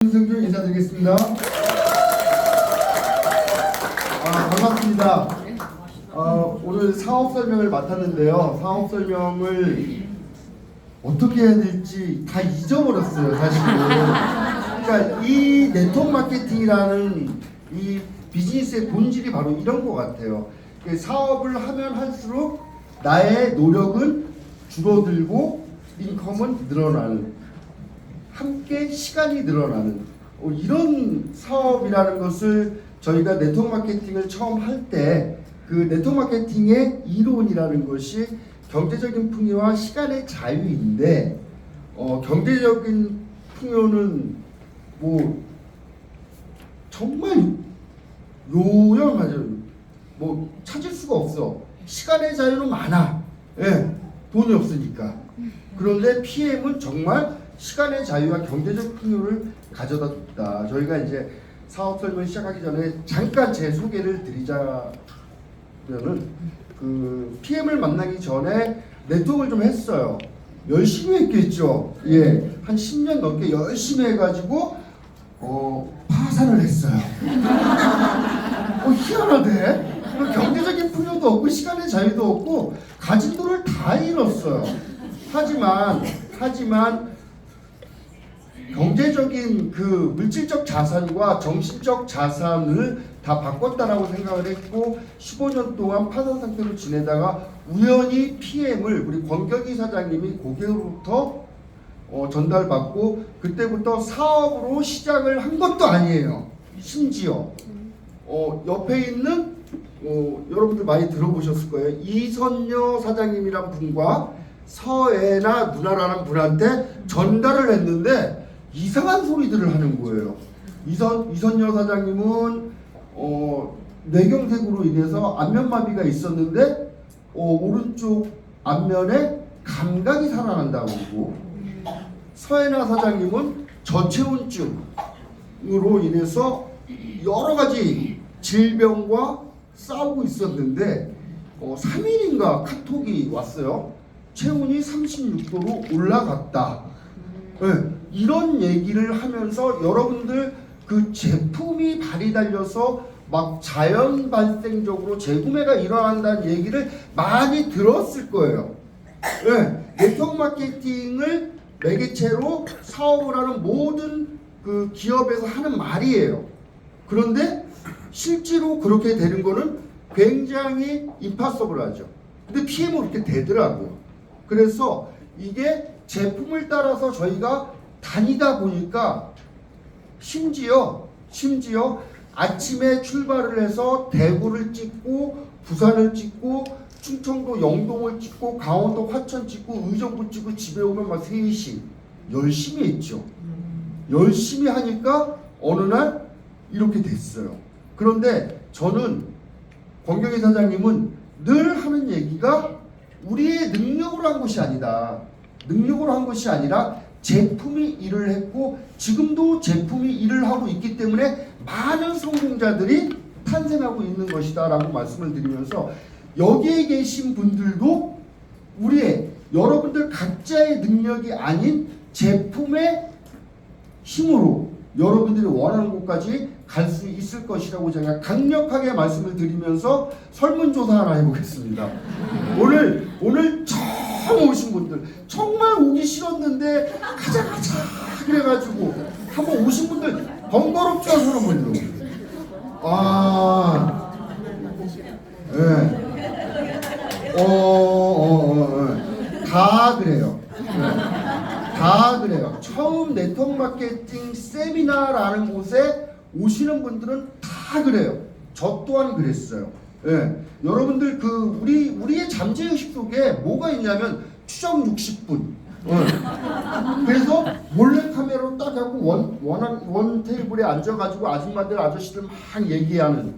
승준 인사드리겠습니다. 반갑습니다. 오늘 사업 설명을 맡았는데요. 사업 설명을 어떻게 해야 될지 다 잊어버렸어요, 사실은. 그러니까 이 네트워크 마케팅이라는 이 비즈니스의 본질이 바로 이런 것 같아요. 사업을 하면 할수록 나의 노력은 줄어들고 인컴은 늘어나는, 함께 시간이 늘어나는 이런 사업이라는 것을 저희가 네트워크 마케팅을 처음 할 때 그 네트워크 마케팅의 이론이라는 것이 경제적인 풍요와 시간의 자유인데, 경제적인 풍요는 뭐 정말 요염하죠. 뭐 찾을 수가 없어. 시간의 자유는 많아. 예, 돈이 없으니까. 그런데 PM은 정말 시간의 자유와 경제적 풍요를 가져다 줬다. 저희가 이제 사업 설명 시작하기 전에 잠깐 제 소개를 드리자면은, 그 PM을 만나기 전에 네트워크를 좀 했어요. 열심히 했겠죠. 예, 한 10년 넘게 열심히 해가지고 파산을 했어요. 희한하대. 경제적인 풍요도 없고 시간의 자유도 없고 가진 돈을 다 잃었어요. 하지만 경제적인 그 물질적 자산과 정신적 자산을 다 바꿨다라고 생각을 했고, 15년 동안 파산 상태로 지내다가 우연히 PM을 우리 권경희 사장님이 고객으로부터 전달받고, 그때부터 사업으로 시작을 한 것도 아니에요. 심지어 옆에 있는 여러분들 많이 들어보셨을 거예요. 이선녀 사장님이란 분과 서애나 누나라는 분한테 전달을 했는데 이상한 소리들을 하는 거예요. 이선녀 사장님은 뇌경색으로 인해서 안면마비가 있었는데 오른쪽 안면에 감각이 살아난다고 그러고, 서애나 사장님은 저체온증으로 인해서 여러 가지 질병과 싸우고 있었는데 3일인가 카톡이 왔어요. 체온이 36도로 올라갔다. 네, 이런 얘기를 하면서 여러분들 그 제품이 발이 달려서 막 자연 발생적으로 재구매가 일어난다는 얘기를 많이 들었을 거예요. 네, 네트워크 마케팅을 매개체로 사업을 하는 모든 그 기업에서 하는 말이에요. 그런데 실제로 그렇게 되는 거는 굉장히 임파서블하죠. 근데 PM은 그렇게 되더라고요. 그래서 이게 제품을 따라서 저희가 다니다 보니까 심지어 아침에 출발을 해서 대구를 찍고 부산을 찍고 충청도 영동을 찍고 강원도 화천 찍고 의정부 찍고 집에 오면 막 3시 열심히 했죠. 열심히 하니까 어느 날 이렇게 됐어요. 그런데 저는 권경희 사장님은 늘 하는 얘기가 우리의 능력으로 한 것이 아니다. 능력으로 한 것이 아니라 제품이 일을 했고 지금도 제품이 일을 하고 있기 때문에 많은 성공자들이 탄생하고 있는 것이다 라고 말씀을 드리면서, 여기에 계신 분들도 여러분들 각자의 능력이 아닌 제품의 힘으로 여러분들이 원하는 곳까지 갈 수 있을 것이라고 제가 강력하게 말씀을 드리면서 설문조사 하나 해보겠습니다. 오늘 처음 오신 분들, 정말 오기 싫었는데 가자 그래가지고 한번 오신 분들, 번거롭지 않은 손 한번 들어보세요. 다 그래요. 다 그래요. 처음 네트워크 마케팅 세미나라는 곳에 오시는 분들은 다 그래요. 저 또한 그랬어요. 예. 여러분들 우리의 잠재의식 속에 뭐가 있냐면 추정 60분. 그래서 몰래카메라로 딱 하고 원 테이블에 앉아가지고 아줌마들 아저씨들 막 얘기하는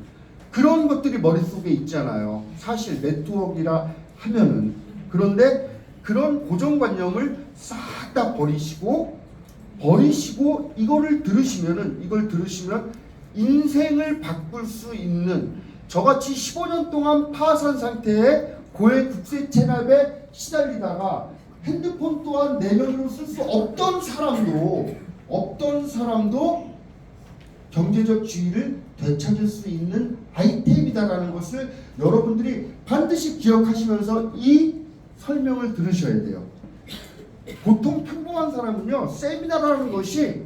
그런 것들이 머릿속에 있잖아요. 사실 네트워크라 하면은. 그런데 그런 고정관념을 싹 다 버리시고 이걸 들으시면 인생을 바꿀 수 있는, 저같이 15년 동안 파산 상태에 고액 국세 체납에 시달리다가 핸드폰 또한 내면으로 쓸 수 없던 사람도 어떤 사람도 경제적 지위를 되찾을 수 있는 아이템이다라는 것을 여러분들이 반드시 기억하시면서 이 설명을 들으셔야 돼요. 보통 평범한 사람은요, 세미나라는 것이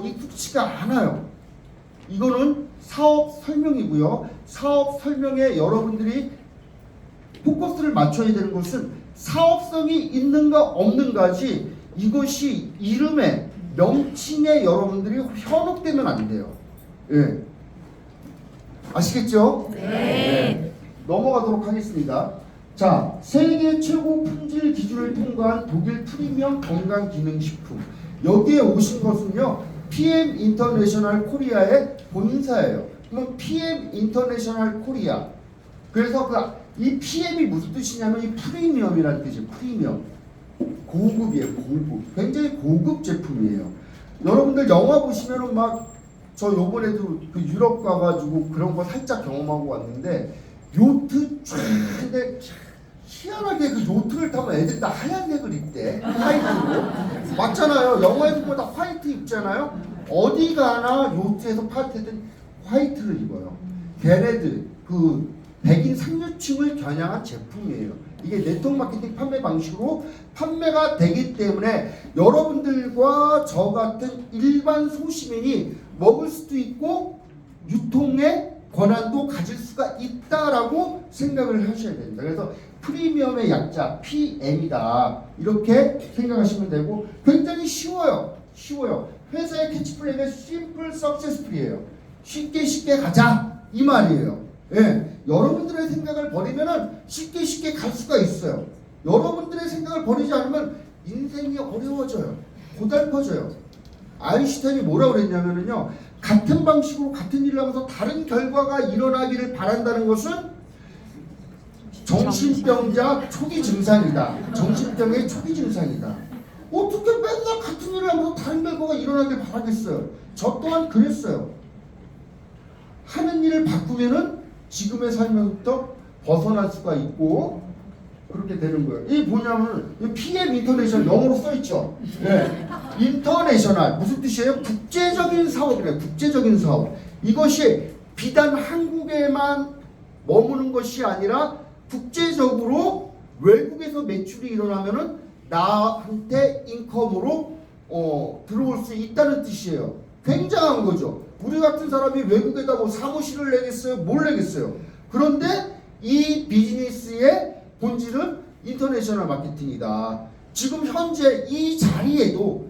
익숙치가 않아요. 이거는 사업 설명이고요. 사업 설명에 여러분들이 포커스를 맞춰야 되는 것은 사업성이 있는가 없는가지, 이것이 이름에 명칭에 여러분들이 현혹되면 안 돼요. 예. 아시겠죠? 네. 넘어가도록 하겠습니다. 자, 세계 최고 품질 기준을 통과한 독일 프리미엄 건강기능식품. 여기에 오신 것은요, PM 인터내셔널 코리아의 본사예요. 그럼 PM 인터내셔널 코리아. 그래서 이 PM이 무슨 뜻이냐면 이 프리미엄이라는 뜻이에요. 프리미엄. 고급이에요. 고급. 굉장히 고급 제품이에요. 여러분들 영화 보시면은 막, 저 요번에도 그 유럽 가가지고 그런 거 살짝 경험하고 왔는데, 요트 쫙 근데 희한하게 그 요트를 타면 애들 다 하얀색을 입대. 화이트로. 맞잖아요. 영화에서 보면 다 화이트 입잖아요. 어디 가나 요트에서 파티든 화이트를 입어요. 걔네들 그 백인 상류층을 겨냥한 제품이에요. 이게 네트워크 마케팅 판매 방식으로 판매가 되기 때문에 여러분들과 저 같은 일반 소시민이 먹을 수도 있고 유통의 권한도 가질 수가 있다라고 생각을 하셔야 됩니다. 그래서 프리미엄의 약자 PM이다 이렇게 생각하시면 되고, 굉장히 쉬워요. 쉬워요. 회사의 캐치프레이가 Simple Successful이에요. 쉽게 가자 이 말이에요. 예, 여러분들의 생각을 버리면은 쉽게 갈 수가 있어요. 여러분들의 생각을 버리지 않으면 인생이 어려워져요. 고달퍼져요. 아인슈타인이 뭐라고 그랬냐면요, 같은 방식으로 같은 일을 하면서 다른 결과가 일어나기를 바란다는 것은 정신병자 초기 증상이다. 정신병의 초기 증상이다. 어떻게 맨날 같은 일을 하면서 다른 결과가 일어나길 바라겠어요. 저 또한 그랬어요. 하는 일을 바꾸면은 지금의 삶에서부터 벗어날 수가 있고 그렇게 되는 거예요. 이게 뭐냐면 PM 인터내셔널 영어로 써 있죠. 네. 인터내셔널 무슨 뜻이에요? 국제적인 사업이래요. 국제적인 사업. 이것이 비단 한국에만 머무는 것이 아니라 국제적으로 외국에서 매출이 일어나면은 나한테 인컴으로 들어올 수 있다는 뜻이에요. 굉장한 거죠. 우리 같은 사람이 외국에다 뭐 사무실을 내겠어요? 뭘 내겠어요? 그런데 이 비즈니스의 본질은 인터내셔널 마케팅이다. 지금 현재 이 자리에도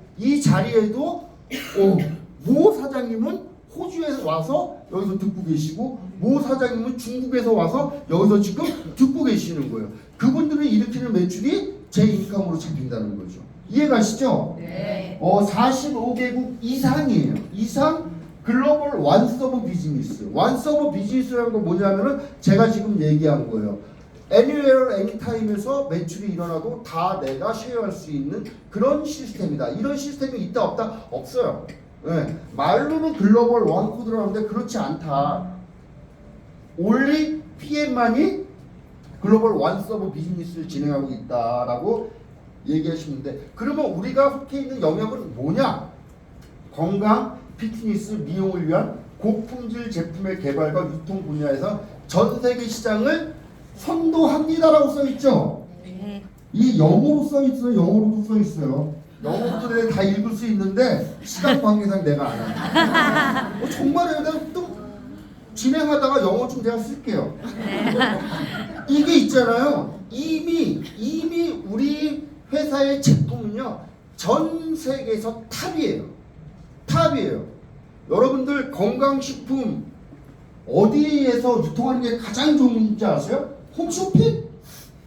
모 사장님은 호주에서 와서 여기서 듣고 계시고, 모 사장님은 중국에서 와서 여기서 지금 듣고 계시는 거예요. 그분들이 일으키는 매출이 제 인컴으로 잡힌다는 거죠. 이해가시죠? 네. 45개국 이상이에요. 이상 글로벌 원서브 비즈니스. 원서브 비즈니스라는 건 뭐냐면은 제가 지금 얘기한 거예요. Anywhere, anytime에서 매출이 일어나도 다 내가 쉐어할 수 있는 그런 시스템이다. 이런 시스템이 있다 없다? 없어요. 네. 말로는 글로벌 원코드를 하는데 그렇지 않다. only PM만이 글로벌 원서브 비즈니스를 진행하고 있다라고 얘기하시는데, 그러면 우리가 속해 있는 영역은 뭐냐? 건강, 피트니스, 미용을 위한 고품질 제품의 개발과 유통 분야에서 전 세계 시장을 선도합니다라고 써 있죠. 네. 이 영어로 써 있어요. 영어로도 써 있어요. 영어로도 다 읽을 수 있는데 시간 관계상 내가 안 해요. 정말요. 내가 또 진행하다가 영어 좀 내가 쓸게요. 이게 있잖아요. 이미 우리 회사의 제품은요, 전 세계에서 탑이에요. 여러분들 건강식품 어디에서 유통하는 게 가장 좋은지 아세요? 홈쇼핑?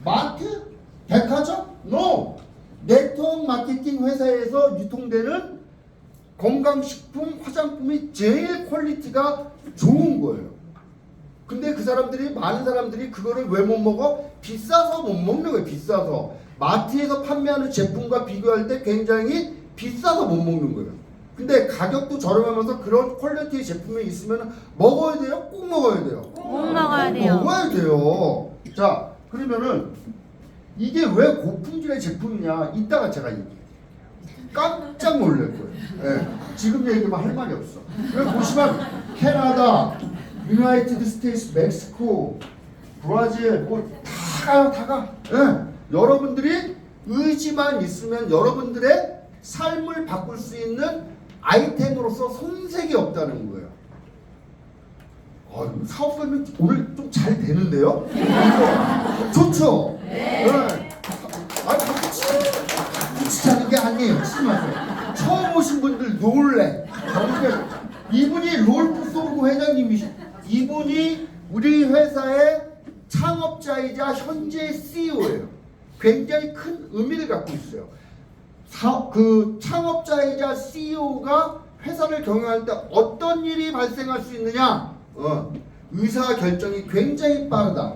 마트? 백화점? No! 네트워크 마케팅 회사에서 유통되는 건강식품, 화장품이 제일 퀄리티가 좋은 거예요. 근데 많은 사람들이 그거를 왜 못 먹어? 비싸서 못 먹는 거예요. 비싸서. 마트에서 판매하는 제품과 비교할 때 굉장히 비싸서 못 먹는 거예요. 근데 가격도 저렴하면서 그런 퀄리티의 제품이 있으면 먹어야 돼요? 꼭 먹어야 돼요? 꼭 먹어야 돼요. 먹어야 돼요. 자, 그러면은 이게 왜 고품질의 제품이냐? 이따가 제가 얘기해요. 깜짝 놀랄 거예요. 예. 지금 얘기만 할 말이 없어. 여기 보시면 캐나다, 유나이티드 스테이츠, 멕시코, 브라질 다 가요, 다 가. 예. 여러분들이 의지만 있으면 여러분들의 삶을 바꿀 수 있는 아이템으로서 손색이 없다는 거예요. 사업 설명 오늘 좀 잘 되는데요? 좋죠? 네. 같이 하는 게 아니에요. 치지 마세요. 처음 오신 분들 놀래. 이분이 롤프 소르고 회장님이시. 이분이 우리 회사의 창업자이자 현재 CEO예요. 굉장히 큰 의미를 갖고 있어요. 그 창업자이자 CEO가 회사를 경영할 때 어떤 일이 발생할 수 있느냐? 의사 결정이 굉장히 빠르다.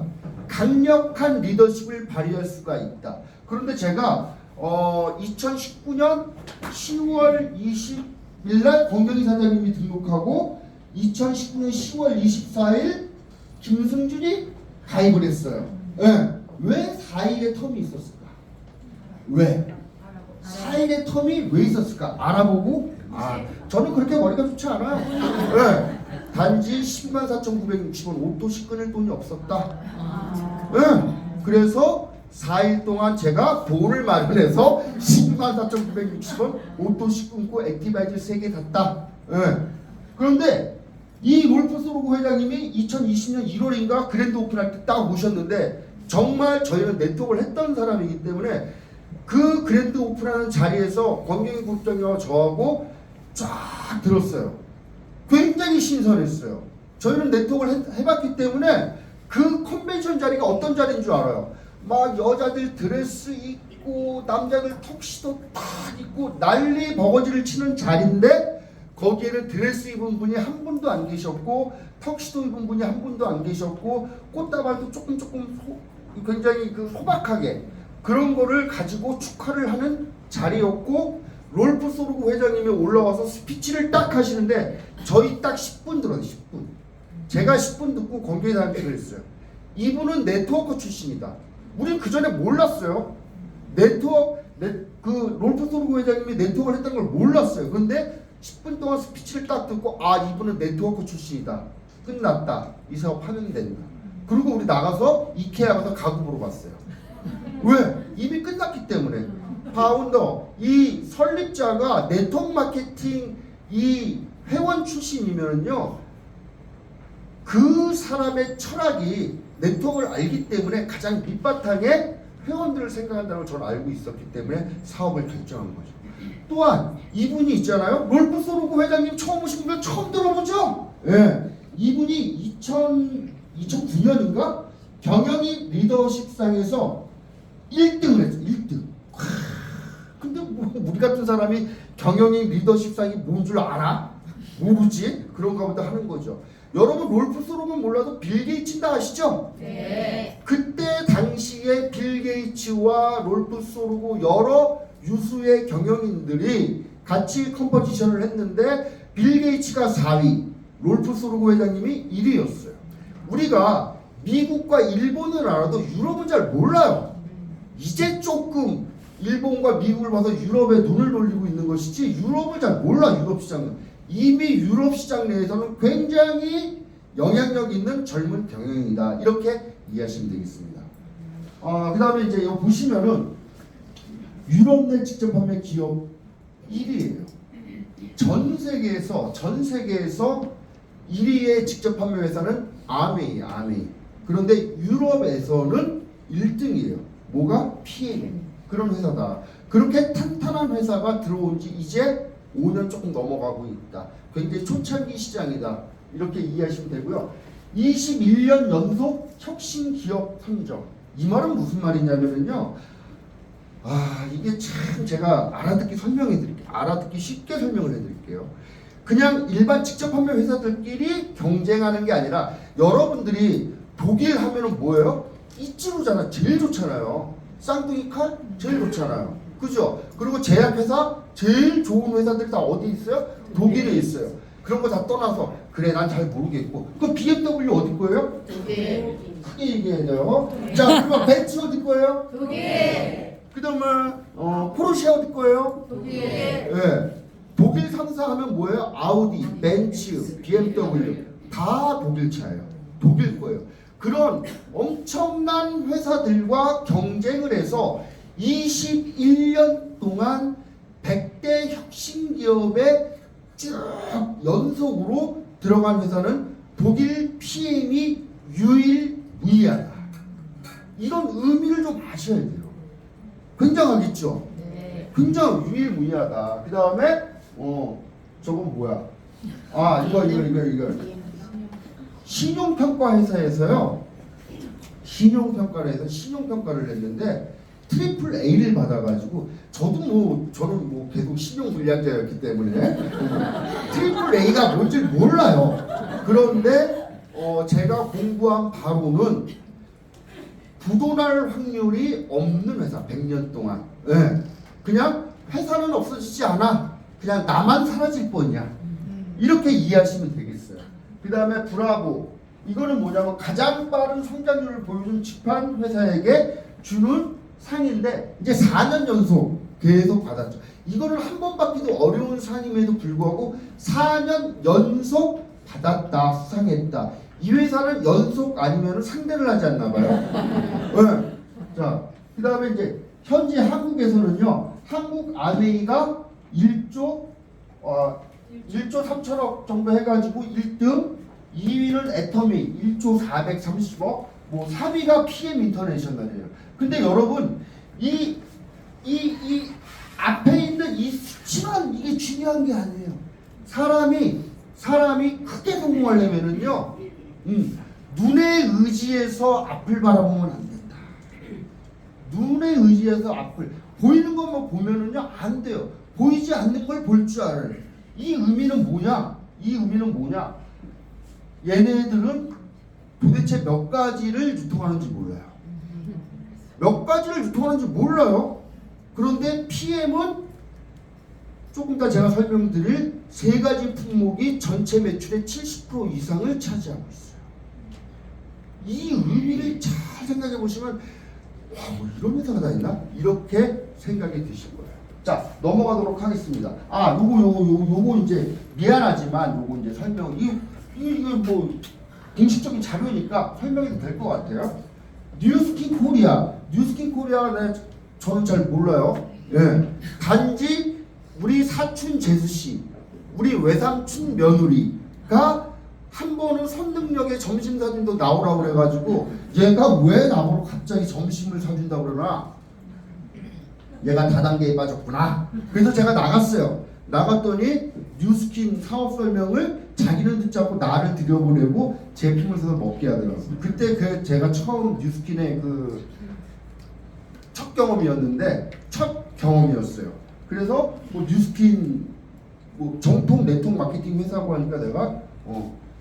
강력한 리더십을 발휘할 수가 있다. 그런데 제가 2019년 10월 20일 날 권경희 사장님이 등록하고 2019년 10월 24일 김승준이 가입을 했어요. 네. 왜 4일의 텀이 있었을까? 왜? 4일의 텀이 왜 있었을까? 알아보고 저는 그렇게 머리가 좋지 않아요. 네. 단지 124,960원 옷도시 끊을 돈이 없었다. 네. 그래서 4일 동안 제가 돈을 마련해서 124,960원 옷도시 끊고 액티바이즈 3개 샀다. 네. 그런데 이 롤프 소르고 회장님이 2020년 1월인가 그랜드 오픈할 때 딱 오셨는데 정말 저희는 네트워크를 했던 사람이기 때문에 그 그랜드 오픈하는 자리에서 권경희 국장님과 저하고 쫙 들었어요. 굉장히 신선했어요. 저희는 네트워크를 해봤기 때문에 그 컨벤션 자리가 어떤 자리인 줄 알아요. 막 여자들 드레스 입고 남자들 턱시도 딱 입고 난리 버거지를 치는 자리인데 거기에는 드레스 입은 분이 한 분도 안 계셨고 턱시도 입은 분이 한 분도 안 계셨고 꽃다발도 조금 굉장히 그 소박하게 그런 거를 가지고 축하를 하는 자리였고 롤프 소르고 회장님이 올라와서 스피치를 딱 하시는데 저희 딱 10분 들어요. 10분. 제가 10분 듣고 권경희 사장님께 그랬어요. 이분은 네트워커 출신이다. 우린 그 전에 몰랐어요. 그 롤프 소르고 회장님이 네트워크를 했다는 걸 몰랐어요. 근데 10분 동안 스피치를 딱 듣고 이분은 네트워커 출신이다. 끝났다. 이 사업 하면 된다. 그리고 우리 나가서 이케아 가서 가구 보러 갔어요. 왜? 이미 끝났기 때문에. 파운더, 이 설립자가 네트워크 마케팅 이 회원 출신이면요, 그 사람의 철학이 네트워크를 알기 때문에 가장 밑바탕에 회원들을 생각한다는 걸 저는 알고 있었기 때문에 사업을 결정한 거죠. 또한 이분이 있잖아요. 롤프 소르고 회장님 처음 오신 분들 처음 들어보죠? 예. 이분이 2009년인가 경영인 리더십상에서 1등을 했어요. 1등. 근데 뭐 우리 같은 사람이 경영인 리더십상이 뭔 줄 알아? 모르지? 그런가 보다 하는 거죠. 여러분 롤프 소르고 몰라도 빌 게이츠다 아시죠? 네. 그때 당시에 빌 게이츠와 롤프 소르고 여러 유수의 경영인들이 같이 컴포지션을 했는데 빌 게이츠가 4위, 롤프 소르고 회장님이 1위였어요. 우리가 미국과 일본을 알아도 유럽은 잘 몰라요. 이제 조금 일본과 미국을 봐서 유럽에 눈을 돌리고 있는 것이지 유럽을 잘 몰라. 유럽 시장은 이미 유럽 시장 내에서는 굉장히 영향력 있는 젊은 경영이다. 이렇게 이해하시면 되겠습니다. 그 다음에 이제 여기 보시면은 유럽 내 직접 판매 기업 1위예요. 전 세계에서 1위의 직접 판매 회사는 아메이에요. 아메이. 그런데 유럽에서는 1등이에요. 뭐가? PM. 그런 회사다. 그렇게 탄탄한 회사가 들어온 지 이제 5년 조금 넘어가고 있다. 굉장히 초창기 시장이다. 이렇게 이해하시면 되고요. 21년 연속 혁신 기업 선정. 이 말은 무슨 말이냐면요. 이게 참 제가 알아듣기 쉽게 설명을 해드릴게요. 그냥 일반 직접 판매 회사들끼리 경쟁하는 게 아니라 여러분들이 독일 하면은 뭐예요? 이치로잖아. 제일 좋잖아요. 쌍둥이 칼 제일 좋잖아요. 그죠? 그리고 제약회사 제일 좋은 회사들이 다 어디 있어요? 독일에 있어요. 그런 거 다 떠나서 그래 난 잘 모르겠고 그 BMW 어디 거예요? 독일. 크게 얘기해야 돼요. 자 그러면 벤츠 어디 거예요? 독일. 그다음에 포르쉐 어디 거예요? 독일. 예. 독일 상사하면 뭐예요? 아우디, 벤츠, BMW 다 독일 차예요. 독일 거예요. 그런 엄청난 회사들과 경쟁을 해서 21년 동안 100대 혁신 기업에 쭉 연속으로 들어간 회사는 독일 PM이 유일무이하다. 이런 의미를 좀 아셔야 돼요. 굉장하겠죠? 굉장히 유일무이하다. 그 다음에 저건 뭐야? 이거 신용평가 회사에서요. 신용평가를 해서 신용평가를 했는데 트리플 A를 받아가지고 저는 뭐 계속 신용 불량자였기 때문에 트리플 A가 뭔지 몰라요. 그런데 제가 공부한 바로는 부도날 확률이 없는 회사 100년 동안. 예. 그냥 회사는 없어지지 않아. 그냥 나만 사라질 뿐이야. 이렇게 이해하시면 되겠어요. 그 다음에 브라보. 이거는 뭐냐면 가장 빠른 성장률을 보여준 집한 회사에게 주는 상인데 이제 4년 연속 계속 받았죠. 이거를 한 번 받기도 어려운 상임에도 불구하고 4년 연속 받았다, 수상했다. 이 회사는 연속 아니면 상대를 하지 않나 봐요. 네. 자, 그 다음에 이제 현재 한국에서는요, 한국 아메이가 1조 3천억 정도 해가지고 1등, 2위는 애터미 1조 430억, 뭐 3위가 PM 인터내셔널이에요. 근데 여러분 이 앞에 있는 이 수치만 이게 중요한 게 아니에요. 사람이 크게 성공하려면은요, 눈에 의지해서 앞을 바라보면 안 된다. 눈에 의지해서 앞을 보이는 것만 보면은요 안 돼요. 보이지 않는 걸 볼 줄 알아요. 이 의미는 뭐냐? 얘네들은 도대체 몇 가지를 유통하는지 몰라요. 몇 가지를 유통하는지 몰라요. 그런데 PM은 조금 더 제가 설명드릴 세 가지 품목이 전체 매출의 70% 이상을 차지하고 있어요. 이 의미를 잘 생각해 보시면 뭐 이런 회사가 다 있나? 이렇게 생각이 드실 거예요. 자, 넘어가도록 하겠습니다. 요거 이제 미안하지만 요거 이제 설명 이거 뭐 공식적인 자료니까 설명해도 될 것 같아요. 뉴스킨 코리아 저는 잘 몰라요. 예. 단지 우리 사촌 재수 씨, 우리 외삼촌 며느리가 한 번은 선능력에 점심 사준다고 나오라고 그래가지고 얘가 왜 나보고 갑자기 점심을 사준다고 그러나? 얘가 다단계에 빠졌구나. 그래서 제가 나갔어요. 나갔더니 뉴스킨 사업 설명을 자기는 듣지 않고 나를 들여보내고 제품을 사서 먹게 하더라고요. 그때 제가 처음 뉴스킨의 첫 경험이었어요. 그래서 뭐 뉴스킨 뭐 정통 네트워크 마케팅 회사고 하니까 내가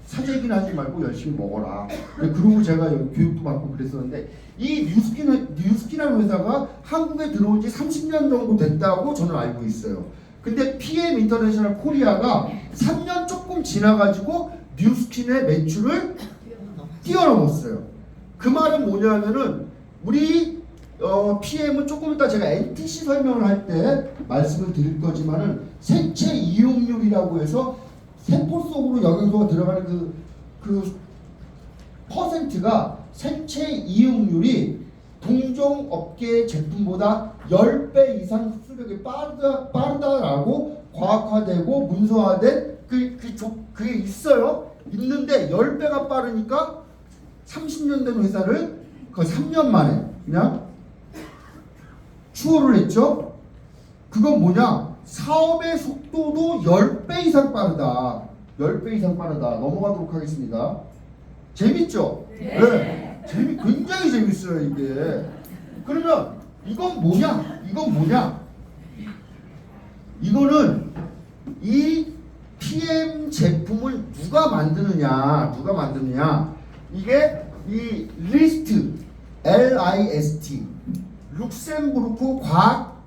사재기는 하지 말고 열심히 먹어라. 그리고 제가 여기 교육도 받고 그랬었는데 이 뉴스킨이라는 회사가 한국에 들어온 지 30년 정도 됐다고 저는 알고 있어요. 근데 PM 인터내셔널 코리아가 3년 조금 지나가지고 뉴스킨의 매출을 뛰어넘었어요. 그 말은 뭐냐면은 우리 PM은 조금 이따 제가 NTC 설명을 할 때 말씀을 드릴 거지만은 생체 이용률이라고 해서 세포 속으로 영양소가 들어가는 그 퍼센트가 생체 이용률이 동종 업계 제품보다 10배 이상 흡수력이 빠르다라고 과학화되고 문서화된 그게 있어요. 있는데 10배가 빠르니까 30년 된 회사를 그 3년 만에 그냥 추월을 했죠. 그건 뭐냐? 사업의 속도도 10배 이상 빠르다. 10배 이상 빠르다. 넘어가도록 하겠습니다. 재밌죠? 네. 굉장히 재밌어요, 이게. 그러면 이건 뭐냐? 이거는 이 PM 제품을 누가 만드느냐? 이게 이 리스트, LIST, 룩셈부르크 과학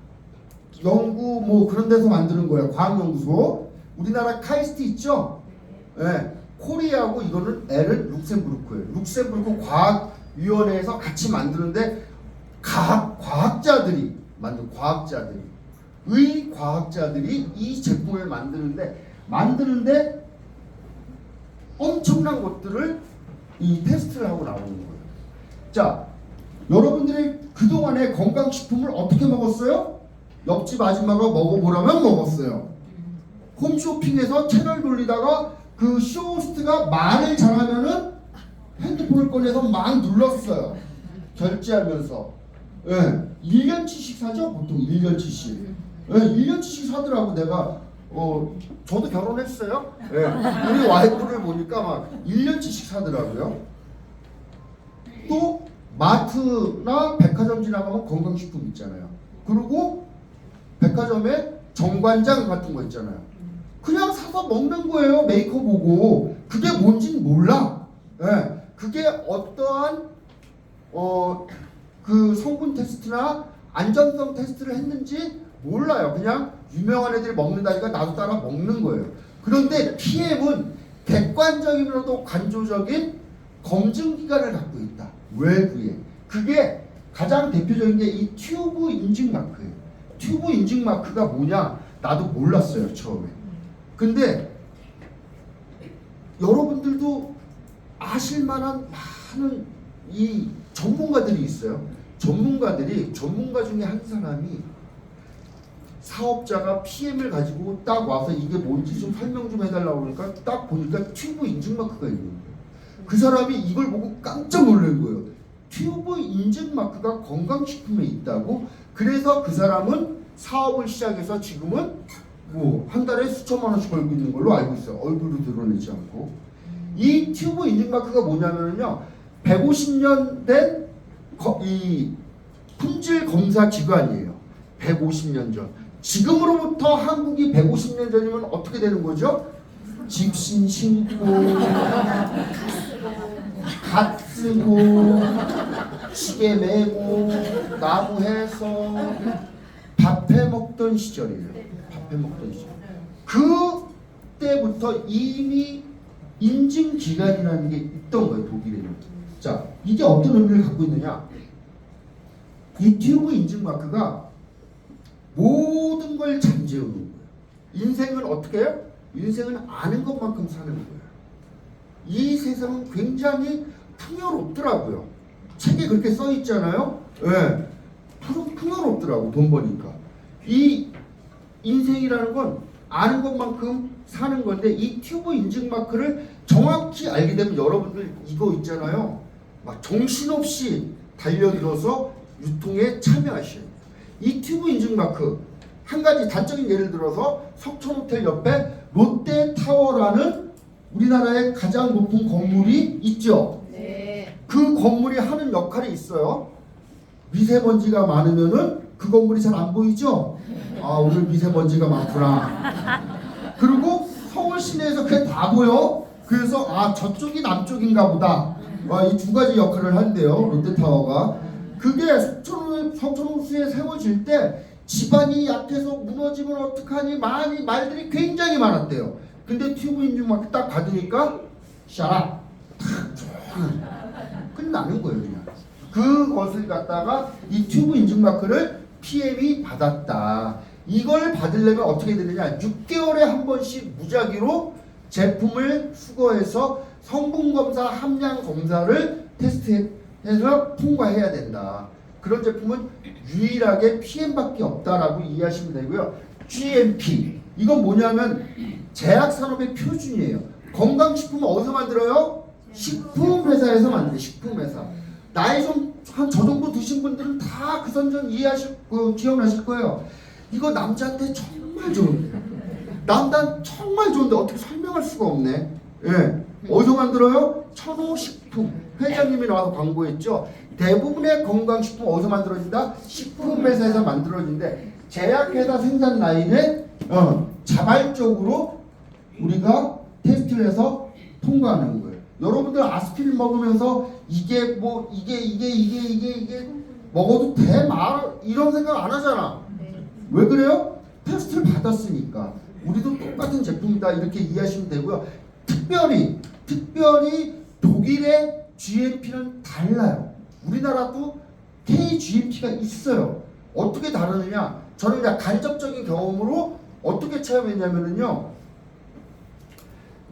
연구 뭐 그런 데서 만드는 거예요. 과학연구소. 우리나라 카이스트 있죠? 네. 코리아하고 이거는 L은 룩셈부르크예요. 룩셈부르크 과학위원회에서 같이 만드는데 과학자들이 만든 과학자들이 이 제품을 만드는데 엄청난 것들을 이 테스트를 하고 나오는 거예요. 자, 여러분들이 그동안에 건강식품을 어떻게 먹었어요? 옆집 아줌마가 먹어보라면 먹었어요. 홈쇼핑에서 채널 돌리다가 그 쇼호스트가 말을 잘하면은 핸드폰을 꺼내서 막 눌렀어요. 결제하면서. 예, 1년치씩 사죠? 보통 1년치씩. 예, 1년치씩 사더라고. 내가 저도 결혼했어요. 예, 우리 와이프를 보니까 막 1년치씩 사더라고요. 또 마트나 백화점 지나가면 건강식품 있잖아요. 그리고 백화점에 정관장 같은 거 있잖아요. 그냥 사서 먹는 거예요. 메이커 보고. 그게 뭔진 몰라. 예, 그게 어떠한 그 성분 테스트나 안전성 테스트를 했는지 몰라요. 그냥 유명한 애들이 먹는다니까 나도 따라 먹는 거예요. 그런데 PM은 객관적이면서도 관조적인 검증 기관을 갖고 있다. 외부에. 그게 가장 대표적인 게 이 튜브 인증 마크예요. 튜브 인증 마크가 뭐냐? 나도 몰랐어요, 처음에. 근데 여러분들도 아실 만한 많은 이 전문가들이 있어요. 전문가 중에 한 사람이 사업자가 PM을 가지고 딱 와서 이게 뭔지 좀 설명 좀 해달라고 그러니까 딱 보니까 튜브 인증 마크가 있는 거예요. 그 사람이 이걸 보고 깜짝 놀란 거예요. 튜브 인증 마크가 건강식품에 있다고? 그래서 그 사람은 사업을 시작해서 지금은 뭐 한 달에 수천만 원씩 벌고 있는 걸로 알고 있어요. 얼굴도 드러내지 않고. 이 튜브 인증 마크가 뭐냐면요, 150년 된 이 품질 검사 기관이에요. 150년 전. 지금으로부터 한국이 150년 전이면 어떻게 되는 거죠? 집신 신고, 갓 쓰고, 시계 매고, 나무 해서 밥해 먹던 시절이에요. 밥해 먹던 시절. 그때부터 이미 인증 기간이라는 게 있던 거예요, 독일에는. 자, 이게 어떤 의미를 갖고 있느냐? 이 튜브 인증 마크가 모든 걸 잠재우는 거예요. 인생은 어떻게 해요? 인생은 아는 것만큼 사는 거예요. 이 세상은 굉장히 풍요롭더라고요. 책에 그렇게 써 있잖아요. 예, 풍요롭더라고, 돈 버니까. 이 인생이라는 건 아는 것만큼 사는 건데, 이 튜브 인증 마크를 정확히 알게 되면 여러분들 이거 있잖아요. 막 정신없이 달려들어서 유통에 참여하셔야 돼요. 이 튜브 인증 마크 한 가지 단적인 예를 들어서 석촌호텔 옆에 롯데타워라는 우리나라의 가장 높은 건물이 있죠. 네. 그 건물이 하는 역할이 있어요. 미세먼지가 많으면은 그 건물이 잘 안 보이죠. 아, 오늘 미세먼지가 많구나. 그리고 서울 시내에서 그게 다 보여. 그래서 아, 저쪽이 남쪽인가 보다. 이 두 가지 역할을 한대요, 롯데타워가. 그게 석촌호수에 세워질 때 집안이 약해서 무너지면 어떡하니 말들이 굉장히 많았대요. 근데 튜브 인증 마크 딱 받으니까 샤라 끝나는 거예요. 그냥 그것을 갖다가 이 튜브 인증 마크를 PM이 받았다. 이걸 받으려면 어떻게 되느냐, 6개월에 한 번씩 무작위로 제품을 수거해서 성분검사, 함량검사를 테스트해서 통과해야 된다. 그런 제품은 유일하게 PM밖에 없다라고 이해하시면 되고요. GMP, 이건 뭐냐면 제약산업의 표준이에요. 건강식품은 어디서 만들어요? 식품회사에서 만들어요. 식품회사. 나이 좀 한 저 정도 드신 분들은 다 그 선전 기억나실 거예요. 이거 남자한테 정말 좋은데, 남단 정말 좋은데 어떻게 설명할 수가 없네. 예. 어디서 만들어요? 천호식품. 회장님이 나와서 광고했죠. 대부분의 건강식품 어디서 만들어진다? 식품회사에서 만들어진데, 제약회사 생산 라인에 자발적으로 우리가 테스트를 해서 통과하는 거예요. 여러분들 아스피린 먹으면서 이게 먹어도 돼? 이런 생각 안 하잖아. 왜 그래요? 테스트를 받았으니까. 우리도 똑같은 제품이다, 이렇게 이해하시면 되고요. 특별히 독일의 GMP는 달라요. 우리나라도 KGMP가 있어요. 어떻게 다르느냐? 저는 그냥 간접적인 경험으로 어떻게 체험했냐면은요.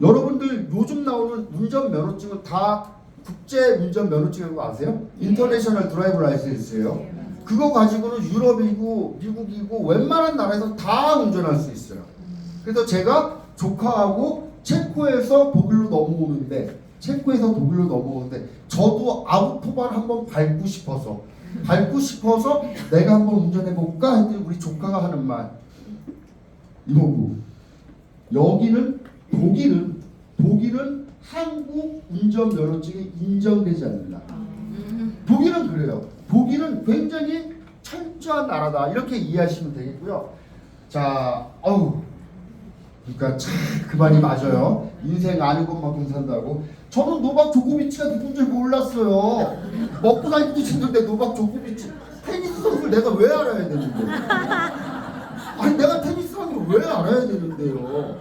여러분들 요즘 나오는 운전 면허증은 다 국제 운전 면허증인 거 아세요? 인터내셔널 드라이브 라이센스예요. 그거 가지고는 유럽이고 미국이고 웬만한 나라에서 다 운전할 수 있어요. 그래서 제가 조카하고 체코에서 독일로 넘어오는데 저도 아우토반 한번 밟고 싶어서 내가 한번 운전해볼까 했더니 우리 조카가 하는 말 이거고, 여기는 독일은 한국 운전 면허증이 인정되지 않는다. 독일은 그래요. 독일은 굉장히 철저한 나라다. 이렇게 이해하시면 되겠고요. 자, 그러니까 참 그 말이 맞아요. 인생 아는 것만큼 산다고. 저는 노박 조코비치가 누군 줄 몰랐어요. 먹고 살기도 힘든데 노박 조코비치 테니스 선수를 내가 왜 알아야 되는데? 아니 내가 테니스 하는 걸 왜 알아야 되는데요?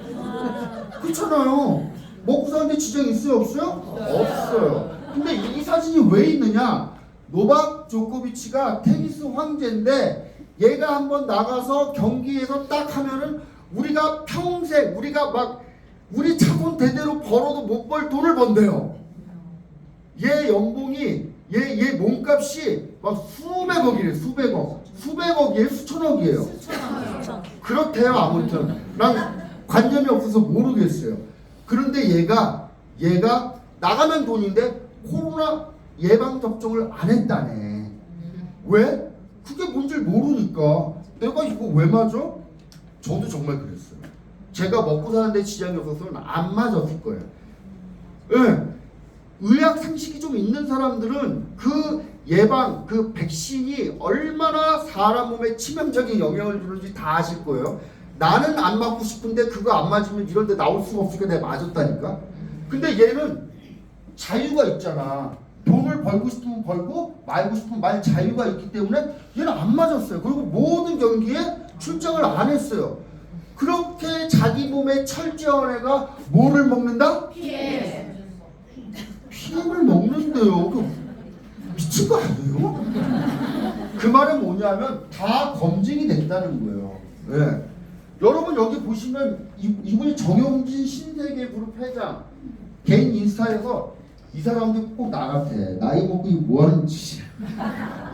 그렇잖아요. 먹고 사는데 지장 있어요 없어요? 없어요. 근데 이 사진이 왜 있느냐? 노박 조코비치가 테니스 황제인데 얘가 한번 나가서 경기에서 딱 하면은 우리가 평생 우리 차돈 대대로 벌어도 못 벌 돈을 번대요. 얘 연봉이 얘 몸값이 막 수백억이래. 수백억이에요 수천억이에요. 그렇대요. 아무튼 난 관념이 없어서 모르겠어요. 그런데 얘가 나가면 돈인데 코로나 예방 접종을 안 했다네. 왜? 그게 뭔지 모르니까. 내가 이거 왜 맞아? 저도 정말 그랬어요. 제가 먹고 사는데 지장이 없어서는 안 맞았을 거예요. 예. 의학 상식이 좀 있는 사람들은 그 예방, 그 백신이 얼마나 사람 몸에 치명적인 영향을 주는지 다 아실 거예요. 나는 안 맞고 싶은데 그거 안 맞으면 이런 데 나올 수가 없으니까 내가 맞았다니까. 근데 얘는 자유가 있잖아. 돈을 벌고 싶으면 벌고 말고 싶으면 말 자유가 있기 때문에 얘는 안 맞았어요. 그리고 모든 경기에 출장을 안 했어요. 그렇게 자기 몸에 철저한 애가 뭐를 먹는다? PM을 먹는데요. 그 미친 거 아니에요? 그 말은 뭐냐면 다 검증이 된다는 거예요. 네. 여러분 여기 보시면 이분이 정용진 신세계그룹 회장 개인 인스타에서 이 사람들 꼭 나한테 나이 먹고 이 뭐하는 짓이야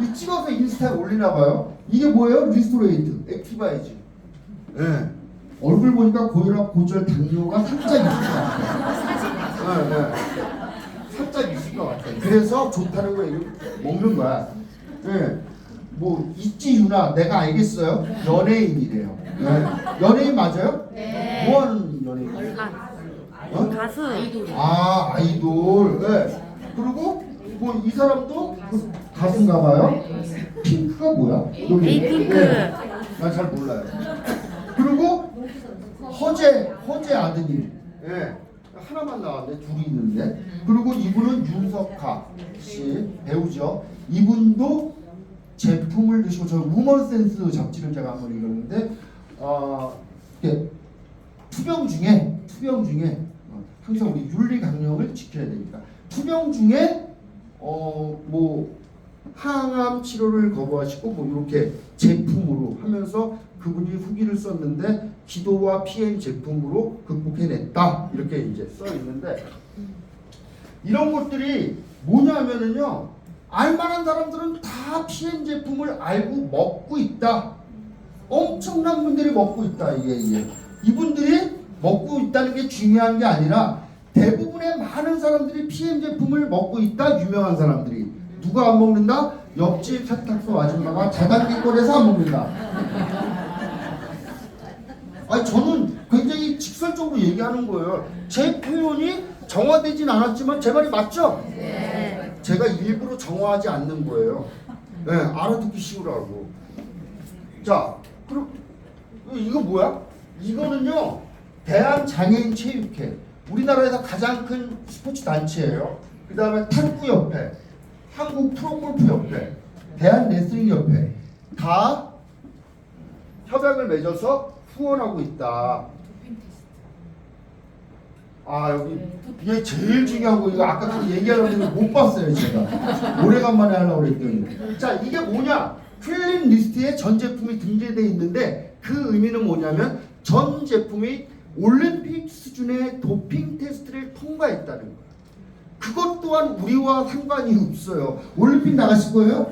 이 찍어서 인스타에 올리나 봐요. 이게 뭐예요? 리스토레이트 액티바이즈. 네. 얼굴 보니까 고혈압 고절 당뇨가 살짝 있을 것 같아요. 네. 살짝 있을 것 같아요. 그래서 좋다는 거예요. 먹는 거야. 네. 뭐 있지 유나 내가 알겠어요. 연예인이래요. 네. 연예인 맞아요? 네. 뭐 하는 연예인? 가수. 아 아이돌. 네. 그리고 뭐 이 사람도 그 가수인가 봐요. 핑크가 뭐야? 에이핑크. 네. 난 잘 몰라요. 그리고 허재 아드님. 예. 하나만 나왔네. 둘이 있는데. 그리고 이분은 윤석하 씨 배우죠. 이분도 제품을 드시고 저 우먼센스 잡지를 제가 한번 읽었는데 투병 중에 항상 우리 윤리 강령을 지켜야 되니까 투병 중에 뭐 항암 치료를 거부하시고 뭐 이렇게 제품으로 하면서 그분이 후기를 썼는데 기도와 PM 제품으로 극복해냈다 이렇게 이제 써 있는데 이런 것들이 뭐냐면은요 알만한 사람들은 다 PM 제품을 알고 먹고 있다. 엄청난 분들이 먹고 있다. 이게 이분들이 먹고 있다는 게 중요한 게 아니라 대부분의 많은 사람들이 PM 제품을 먹고 있다. 유명한 사람들이 누가 안 먹는다? 옆집 세탁소 아줌마가 자단기골에서 안 먹는다. 아니 저는 굉장히 직설적으로 얘기하는 거예요. 제 표현이 정화되진 않았지만 제 말이 맞죠? 네. 제가 일부러 정화하지 않는 거예요. 네, 알아듣기 쉬우라고. 자, 그럼 이거 뭐야? 이거는요 대한장애인 체육회, 우리나라에서 가장 큰 스포츠 단체예요. 그 다음에 탁구협회, 한국 프로골프협회, 대한레슬링협회 다 협약을 맺어서 후원하고 있다. 아 여기 이게 제일 중요한 거. 이거 아까 그 얘기하려고 했는데 못 봤어요 제가. 오래간만에 하려고 그랬더니. 자 이게 뭐냐? 퀼린 리스트에 전 제품이 등재되어 있는데 그 의미는 뭐냐면 전 제품이 올림픽 수준의 도핑 테스트를 통과했다는 거예요. 그것 또한 우리와 상관이 없어요. 올림픽 나가실 거예요?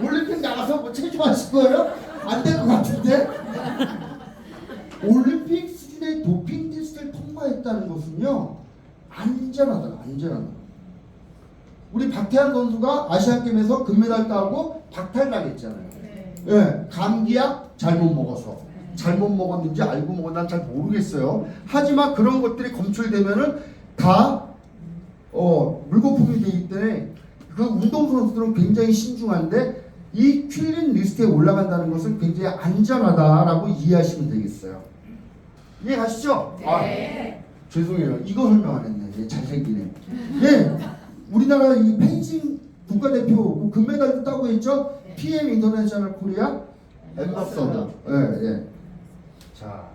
올림픽 나가서 뭐 체조하실 거예요? 안 될 것 같은데? 올림픽 수준의 도핑 테스트를 통과했다는 것은요, 안전하다. 우리 박태환 선수가 아시안게임에서 금메달 따고 박탈당했잖아요. 예, 감기약 잘못 먹어서. 잘못 먹었는지 알고 먹었는지 난 잘 모르겠어요. 하지만 그런 것들이 검출되면은 다 물거품이 되기 때문에 그 운동선수들은 굉장히 신중한데 이 퀼린 리스트에 올라간다는 것은 굉장히 안전하다라고 이해하시면 되겠어요. 이해 가시죠? 네. 죄송해요. 이거 설명 안 했네. 얘 잘생기네. 예, 우리나라 이 펜싱 국가대표 뭐 금메달도 따고 있죠? PM 인터내셔널 코리아 엠버서더. 예. 자,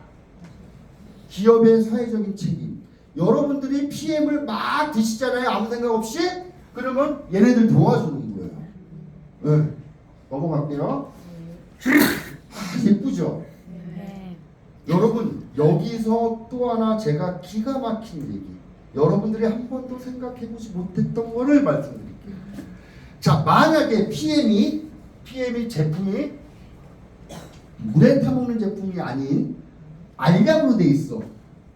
기업의 사회적인 책임. 여러분들이 PM을 막 드시잖아요. 아무 생각 없이. 그러면 얘네들 도와주는 거예요. 네. 넘어갈게요. 예쁘죠? 네. 여러분 여기서 또 하나 제가 기가 막힌 얘기. 여러분들이 한 번도 생각해보지 못했던 거를 말씀드릴게요. 자, 만약에 PM이 제품이 물에 타먹는 제품이 아닌 알약으로 돼 있어.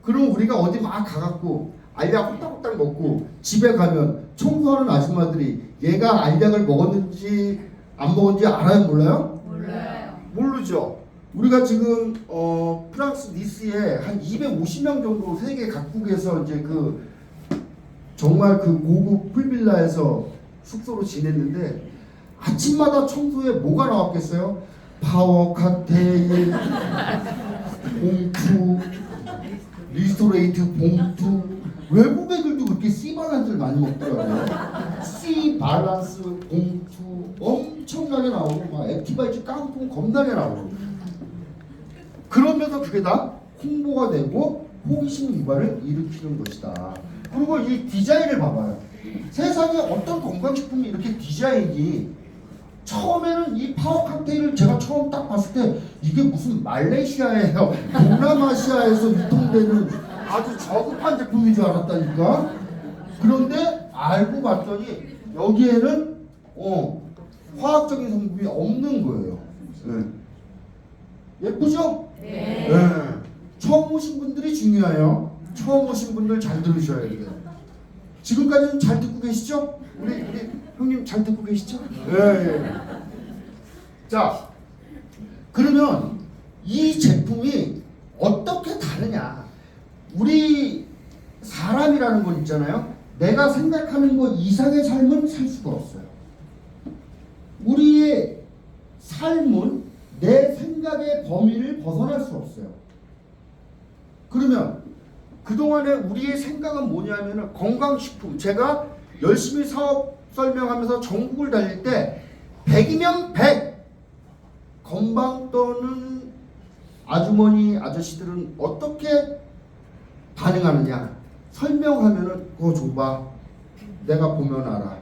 그럼 우리가 어디 막 가갖고 알약 홀딱홀딱 먹고 집에 가면 청소하는 아줌마들이 얘가 알약을 먹었는지 안 먹었는지 알아요, 몰라요? 몰라요. 모르죠. 우리가 지금 프랑스 니스에 한 250명 정도 세계 각국에서 이제 그 정말 그 고급 풀빌라에서 숙소로 지냈는데 아침마다 청소에 뭐가 나왔겠어요? 파워 칵테일, 봉투, 리스토레이트 봉투. 외국 애들도 그렇게 C 밸런스를 많이 먹더라고요. C 밸런스 봉투 엄청나게 나오고 막 액티바이트 깡통 겁나게 나오고. 그러면서 그게 다 홍보가 되고 호기심 유발을 일으키는 것이다. 그리고 이 디자인을 봐봐요. 세상에 어떤 건강식품이 이렇게 디자인이 처음에는 이 파워 칵테일을 제가 처음 딱 봤을 때 이게 무슨 말레이시아에요 동남아시아에서 유통되는 아주 저급한 제품인 줄 알았다니까. 그런데 알고 봤더니 여기에는 화학적인 성분이 없는 거예요. 예쁘죠? 네. 처음 오신 분들이 중요해요. 처음 오신 분들 잘 들으셔야 돼요. 지금까지는 잘 듣고 계시죠? 우리 형님 잘 듣고 계시죠? 예. 자, 그러면 이 제품이 어떻게 다르냐? 우리 사람이라는 건 있잖아요. 내가 생각하는 것 이상의 삶은 살 수가 없어요. 우리의 삶은 내 생각의 범위를 벗어날 수 없어요. 그러면 그동안에 우리의 생각은 뭐냐면 건강식품. 제가 열심히 사업 설명하면서 전국을 달릴 때 100이면 100 건방 떠는 아주머니 아저씨들은 어떻게 반응하느냐. 설명하면은 그거 줘봐. 내가 보면 알아.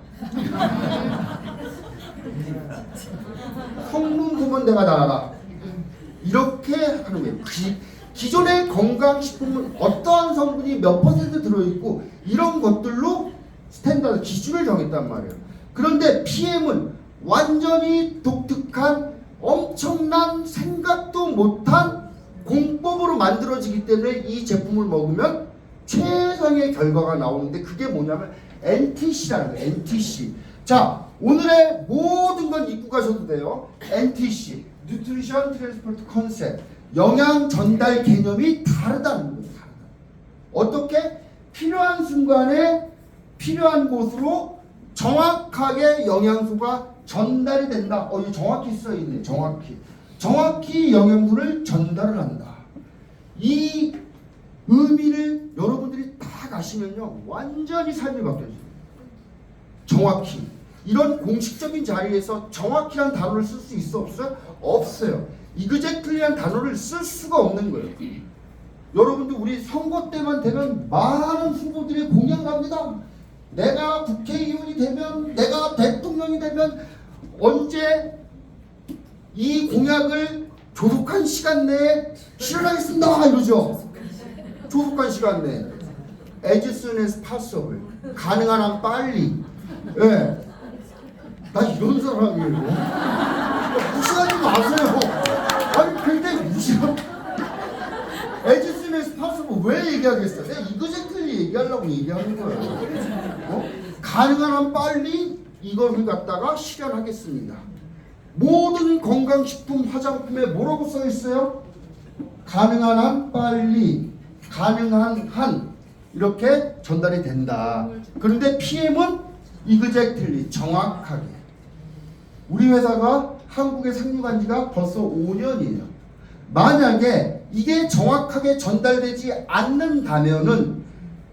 성분 보면 내가 다 알아. 이렇게 하는 거예요. 기존의 건강식품은 어떠한 성분이 몇 퍼센트 들어있고 이런 것들로 스탠다드 기준을 정했단 말이에요. 그런데 PM은 완전히 독특한 엄청난 생각도 못한 공법으로 만들어지기 때문에 이 제품을 먹으면 최상의 결과가 나오는데 그게 뭐냐면 NTC라는 거예요. NTC. 자, 오늘의 모든 건 잊고 가셔도 돼요. NTC, Nutrition Transport Concept. 영양 전달 개념이 다르다는 거예요. 어떻게? 필요한 순간에 필요한 곳으로 정확하게 영양소가 전달이 된다. 이거 정확히 써있네. 정확히 영양소를 전달을 한다. 이 의미를 여러분들이 다 가시면요 완전히 삶이 바뀌어져요. 정확히. 이런 공식적인 자리에서 정확히란 단어를 쓸 수 있어 없어요? 없어요. 이그젝틀리한 단어를 쓸 수가 없는 거예요. 여러분들 우리 선거 때만 되면 많은 후보들이 공약합니다. 내가 국회의원이 되면, 내가 대통령이 되면 언제 이 공약을 조속한 시간 내에 실현하겠습니다 이러죠. 조속한 시간 내에 as soon as possible 가능한 한 빨리. 예. 나 이런 사람이에요. 무시하지 마세요. 아니 근데 무시하 as soon as possible 왜 얘기하겠어? 내가 이거제틀리 얘기하려고 얘기하는 거예요. 가능한 한 빨리 이걸 갖다가 실현하겠습니다. 모든 건강식품 화장품에 뭐라고 써 있어요? 가능한 한 빨리, 가능한 한 이렇게 전달이 된다. 그런데 PM은 이그젝틀리 정확하게. 우리 회사가 한국에 상륙한 지가 벌써 5년이에요. 만약에 이게 정확하게 전달되지 않는다면은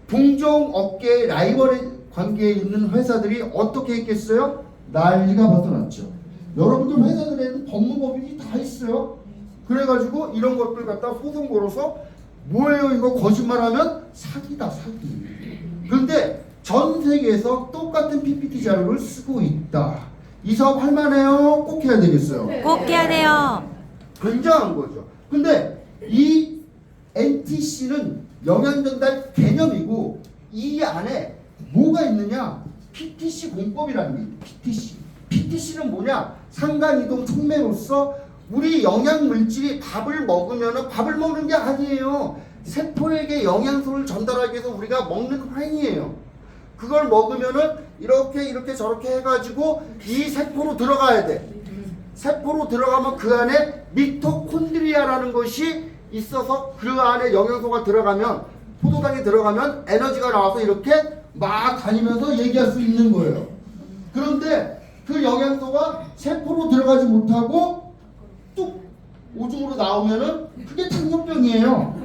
동종 업계의 라이벌 관계에 있는 회사들이 어떻게 했겠어요? 난리가 벗어났죠. 여러분들 회사들에는 법무법인이 다 있어요. 그래가지고 이런 것들 갖다 소송 걸어서 뭐예요 이거 거짓말하면 사기다 사기. 그런데 전 세계에서 똑같은 PPT 자료를 쓰고 있다. 이 사업 할만해요? 꼭 해야 되겠어요? 꼭 해야 돼요. 굉장한 거죠. 근데 이 NTC는 영양전달 개념이고 이 안에 뭐가 있느냐? PTC 공법이라는 게 PTC. PTC는 뭐냐? 상간이동 촉매로서 우리 영양물질이 밥을 먹으면 밥을 먹는 게 아니에요. 세포에게 영양소를 전달하기 위해서 우리가 먹는 행위예요. 그걸 먹으면은 이렇게 저렇게 해가지고 이 세포로 들어가야 돼. 세포로 들어가면 그 안에 미토콘드리아라는 것이 있어서 그 안에 영양소가 들어가면 포도당이 들어가면 에너지가 나와서 이렇게 막 다니면서 얘기할 수 있는 거예요. 그런데 그 영양소가 세포로 들어가지 못하고 뚝 오줌으로 나오면은 그게 당뇨병이에요.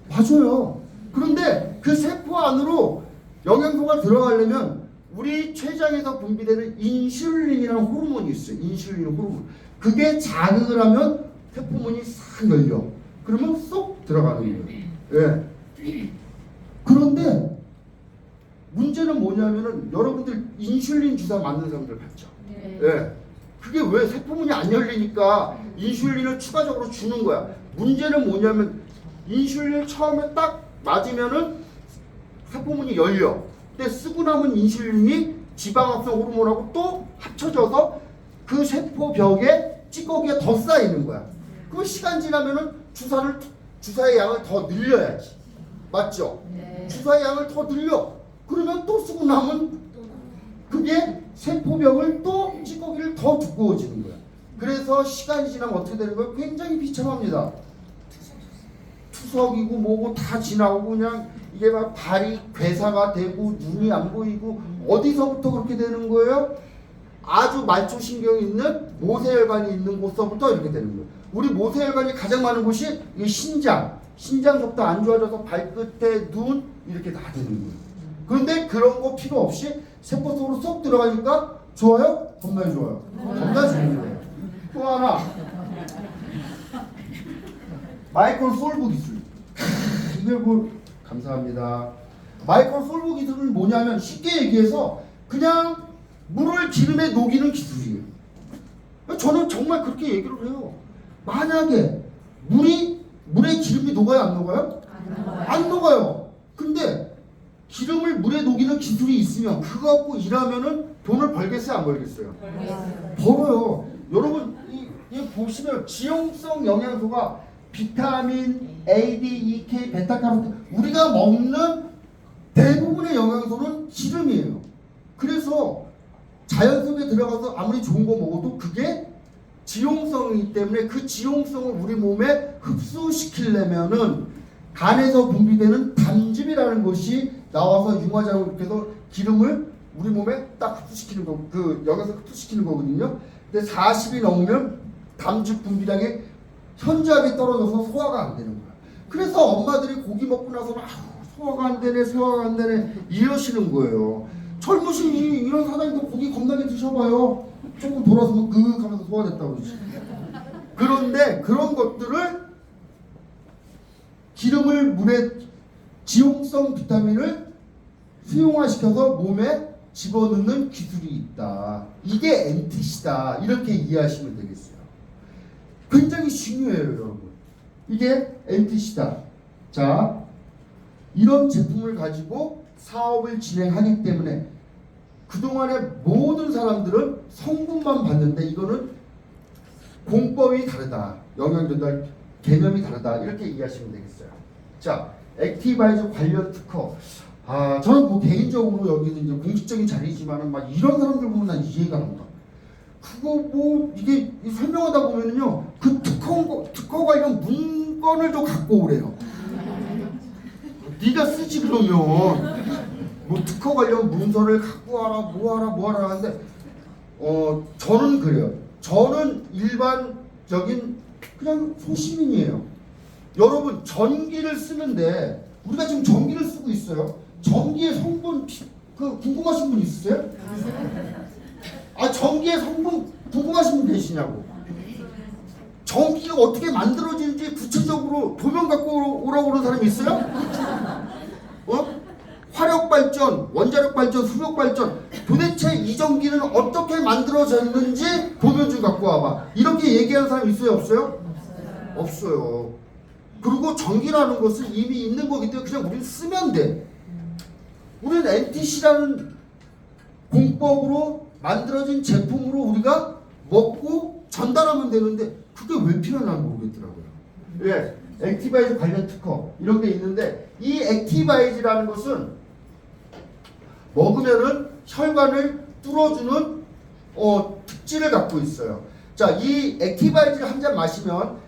맞아요. 그런데 그 세포 안으로 영양소가 들어가려면 우리 췌장에서 분비되는 인슐린이라는 호르몬이 있어요. 인슐린 호르몬. 그게 자극을 하면 세포문이 싹 열려. 그러면 쏙 들어가는 거예요. 예. 그런데 문제는 뭐냐면은 여러분들 인슐린 주사 맞는 사람들 봤죠? 예. 그게 왜 세포문이 안 열리니까 인슐린을 추가적으로 주는 거야. 문제는 뭐냐면 인슐린을 처음에 딱 맞으면은 세포문이 열려. 근데 쓰고 남은 인슐린이 지방합성 호르몬하고 또 합쳐져서 그 세포벽에 찌꺼기가 더 쌓이는 거야. 그 시간 지나면은 주사의 양을 더 늘려야지. 맞죠? 네. 주사의 양을 더 늘려. 그러면 또 쓰고 남은 그게 세포벽을 또 찌꺼기를 더 두꺼워지는 거야. 그래서 시간이 지나면 어떻게 되는 거야? 굉장히 비참합니다. 추석이고 뭐고 다 지나고 그냥 이게 막 발이 괴사가 되고 눈이 안 보이고 어디서부터 그렇게 되는 거예요? 아주 말초신경이 있는 모세혈관이 있는 곳서부터 이렇게 되는 거예요. 우리 모세혈관이 가장 많은 곳이 이 신장부터 안 좋아져서 발끝에 눈 이렇게 다 되는 거예요. 그런데 그런 거 필요 없이 세포 속으로 쏙 들어가니까 좋아요? 겁나 좋아요. 겁나 좋은 거예요. 또 하나 마이크로 솔브 기술. 이걸 뭐 감사합니다. 마이크로 솔브 기술은 뭐냐면 쉽게 얘기해서 그냥 물을 기름에 녹이는 기술이에요. 저는 정말 그렇게 얘기를 해요. 만약에 물에 기름이 녹아요, 안 녹아요? 안 녹아요. 근데 기름을 물에 녹이는 기술이 있으면 그거 갖고 일하면은 돈을 벌겠어요, 안 벌겠어요? 벌어요. 여러분 이 보시면 지용성 영양소가 비타민 A, D, E, K, 베타카로틴 우리가 먹는 대부분의 영양소는 기름이에요. 그래서 자연 속에 들어가서 아무리 좋은 거 먹어도 그게 지용성이기 때문에 그 지용성을 우리 몸에 흡수시키려면은 간에서 분비되는 담즙이라는 것이 나와서 융화작용을 이렇게 해서 기름을 우리 몸에 딱 흡수시키는 거, 그 영양소 흡수시키는 거거든요. 근데 40이 넘으면 담즙 분비량이 현저하게 떨어져서 소화가 안 되는 거야. 그래서 엄마들이 고기 먹고 나서는 소화가 안 되네 이러시는 거예요. 젊으신 이런 사장님도 고기 겁나게 드셔봐요. 조금 돌아서면 그윽 하면서 소화됐다고 그러지. 그런데 그런 것들을 기름을 물에 지용성 비타민을 수용화시켜서 몸에 집어넣는 기술이 있다. 이게 엔티시다. 이렇게 이해하시면 되겠어요. 굉장히 중요해요, 여러분. 이게 엔티시다. 자, 이런 제품을 가지고 사업을 진행하기 때문에 그동안의 모든 사람들은 성분만 봤는데 이거는 공법이 다르다. 영양 전달 개념이 다르다. 이렇게 이해하시면 되겠어요. 자, 액티바이저 관련 특허. 저는 뭐 개인적으로 여기는 이제 공식적인 자리지만은 막 이런 사람들 보면 난 이해가 안 가. 그거 뭐 이게 설명하다 보면은요 그 특허 관련 문건을 좀 갖고 오래요. 네가 쓰지 그러면 뭐 특허 관련 문서를 갖고 와라 뭐 하라 하는데 저는 그래요. 저는 일반적인 그냥 소시민이에요. 여러분 전기를 쓰는데 우리가 지금 전기를 쓰고 있어요. 전기의 성분 궁금하신 분 있으세요? 전기의 성분 궁금하신 분 계시냐고. 전기가 어떻게 만들어지는지 구체적으로 도면 갖고 오라고 그러는 사람이 있어요? 화력 발전, 원자력 발전, 수력 발전 도대체 이 전기는 어떻게 만들어졌는지 도면 좀 갖고 와봐. 이렇게 얘기하는 사람 있어요? 없어요? 없어요. 그리고 전기라는 것은 이미 있는 거기 때문에 그냥 우리는 쓰면 돼. 우리는 NTC라는 공법으로 만들어진 제품으로 우리가 먹고 전달하면 되는데 그게 왜 필요하나 모르겠더라고요. 예, 액티바이즈 관련 특허 이런 게 있는데 이 액티바이즈라는 것은 먹으면은 혈관을 뚫어주는 특질을 갖고 있어요. 자, 이 액티바이즈를 한 잔 마시면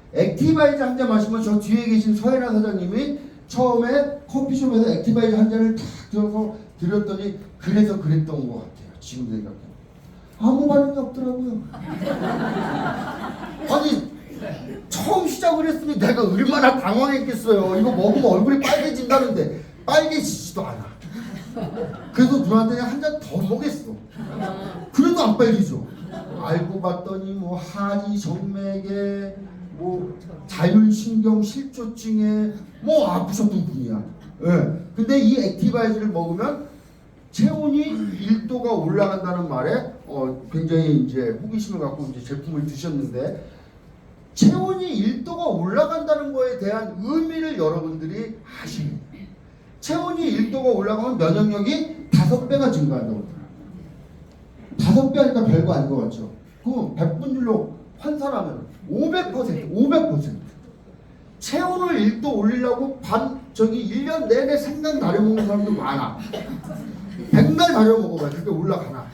저 뒤에 계신 서혜나 사장님이 처음에 커피숍에서 액티바이즈 한 잔을 탁 들어서 드렸더니 그래서 그랬던 것 같아요. 지금 생각해요. 아무 반응이 없더라고요. 아니 처음 시작을 했으니 내가 얼마나 당황했겠어요. 이거 먹으면 얼굴이 빨개진다는데 빨개지지도 않아. 그래서 누나한테 한 잔 더 먹였어. 그래도 안 빨개져. 알고 봤더니 뭐 한이 정맥에 뭐 자율신경 실조증에 뭐 아프셨던 분이야. 예. 근데 이 액티바이즈를 먹으면 체온이 1도가 올라간다는 말에 굉장히 이제 호기심을 갖고 이제 제품을 드셨는데 체온이 1도가 올라간다는 거에 대한 의미를 여러분들이 아셔야 돼요. 체온이 1도가 올라가면 면역력이 5배가 증가한다고 하더라고요. 5배 하니까 별거 아닌 것 같죠? 그 100분율로 환산하면 500% 체온을 1도 올리려고 1년 내내 생강 다려 먹는 사람도 많아. 백날 다려 먹어봐야 그게 올라가나.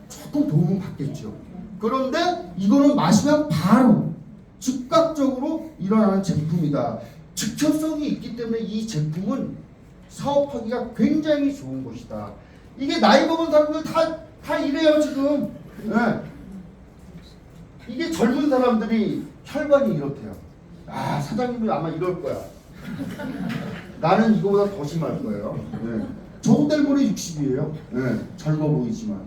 조금 도움은 받겠죠. 그런데 이거는 마시면 바로 즉각적으로 일어나는 제품이다. 즉효성이 있기 때문에 이 제품은 사업하기가 굉장히 좋은 것이다. 이게 나이 먹은 사람들 다 이래요 지금. 네. 이게 젊은 사람들이 혈관이 이렇대요. 사장님이 아마 이럴 거야. 나는 이거보다 더 심할 거예요. 네. 저도 내일 모레 60이에요. 네. 젊어 보이지만.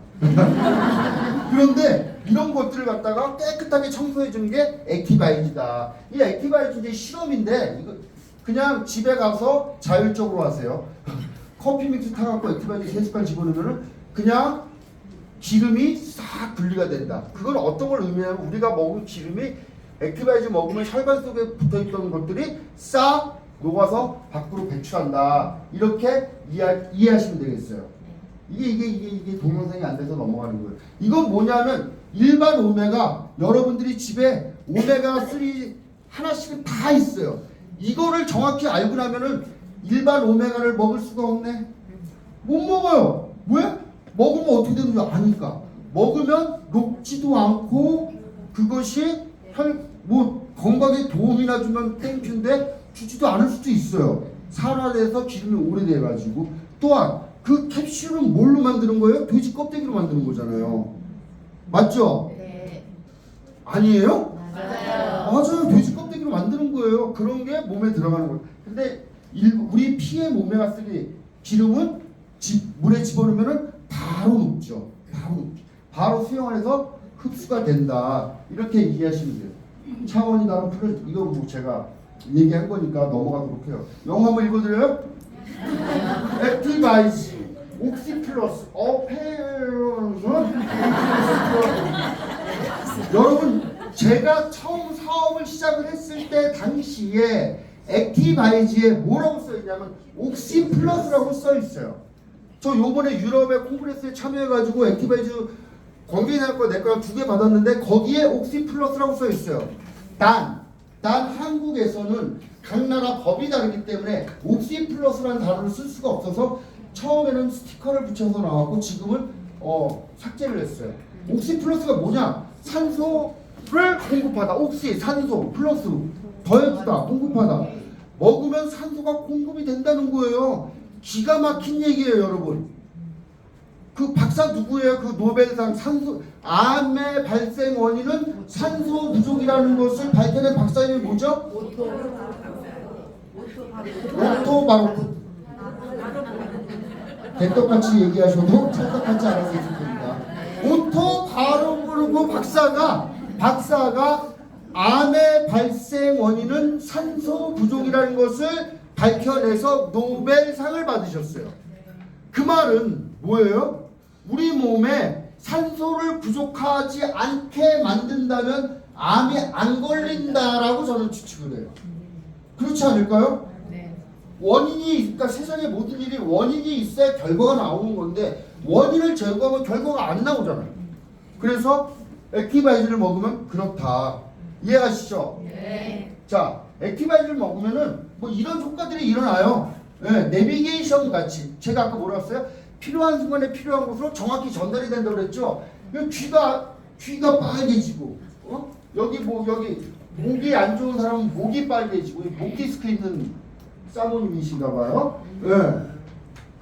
그런데 이런 것들을 갖다가 깨끗하게 청소해 주는 게 액티바이즈다. 이 액티바이즈 이제 실험인데 이거 그냥 집에 가서 자율적으로 하세요. 커피 믹스 타갖고 액티바이즈 3숟갈 집어넣으면은 그냥 기름이 싹 분리가 된다. 그건 어떤 걸 의미하냐면 우리가 먹은 기름이 액티바이즈 먹으면 혈관 속에 붙어있던 것들이 싹 녹아서 밖으로 배출한다. 이렇게 이해하시면 되겠어요. 이게 동영상이 안 돼서 넘어가는 거예요. 이건 뭐냐면 일반 오메가 여러분들이 집에 오메가3 하나씩은 다 있어요. 이거를 정확히 알고 나면은 일반 오메가를 먹을 수가 없네. 못 먹어요. 왜? 먹으면 어떻게 되는지 아니까. 먹으면 녹지도 않고 그것이 건강에 도움이나 주면 땡큐인데 주지도 않을 수도 있어요. 산화돼서 기름이 오래돼가지고. 또한 그 캡슐은 뭘로 만드는 거예요? 돼지 껍데기로 만드는 거잖아요. 맞죠? 네. 아니에요? 맞아요. 맞아요. 돼지 껍데기로 만드는 거예요. 그런 게 몸에 들어가는 거예요. 근데 우리 피의 오메가3 기름은 물에 집어넣으면 바로 녹죠. 바로 수용 안에서 흡수가 된다. 이렇게 이해하시면 돼요. 차원이 다른 풀을 이거 뭐 제가 얘기한 거니까 넘어가도록 해요. 영어 한번 읽어드려요? 액티바이즈, 옥시플러스, 제가 처음 사업을 시작을 했을 때 당시에 액티바이즈에 뭐라고 써있냐면 옥시 플러스라고 써있어요. 저 요번에 유럽의 콩그레스에 참여해가지고 액티바이즈 관계인할 거 내 거랑 2개 받았는데 거기에 옥시 플러스라고 써있어요. 단 한국에서는 각 나라 법이 다르기 때문에 옥시 플러스라는 단어를 쓸 수가 없어서 처음에는 스티커를 붙여서 나왔고 지금은 삭제를 했어요. 옥시 플러스가 뭐냐? 산소를 공급하다. 옥시 산소 플러스 더해주다 공급하다. 먹으면 산소가 공급이 된다는 거예요. 기가 막힌 얘기예요, 여러분. 그 박사 누구예요? 그 노벨상 산소 암의 발생 원인은 산소 부족이라는 것을 밝혀낸 박사님이 뭐죠? 오토 바로크. 개떡같이 얘기하셔도 찰떡같지 않았습니다. 오토 바로크 박사가 암의 발생 원인은 산소 부족이라는 것을 밝혀내서 노벨상을 받으셨어요. 그 말은 뭐예요? 우리 몸에 산소를 부족하지 않게 만든다면 암이 안 걸린다라고 저는 추측을 해요. 그렇지 않을까요? 네. 원인이, 그러니까 세상의 모든 일이 원인이 있어야 결과가 나오는 건데 원인을 제거하면 결과가 안 나오잖아요. 그래서 액티바이즈를 먹으면 그렇다. 이해하시죠? 네. 자, 액티바이즈를 먹으면은 뭐 이런 효과들이 일어나요. 네, 내비게이션 같이. 제가 아까 뭐라 했어요? 필요한 순간에 필요한 곳으로 정확히 전달이 된다고 그랬죠. 귀가 빨개지고, 여기 목이 안 좋은 사람은 목이 빨개지고, 목 디스크 있는 사모님이신가 봐요. 예. 네.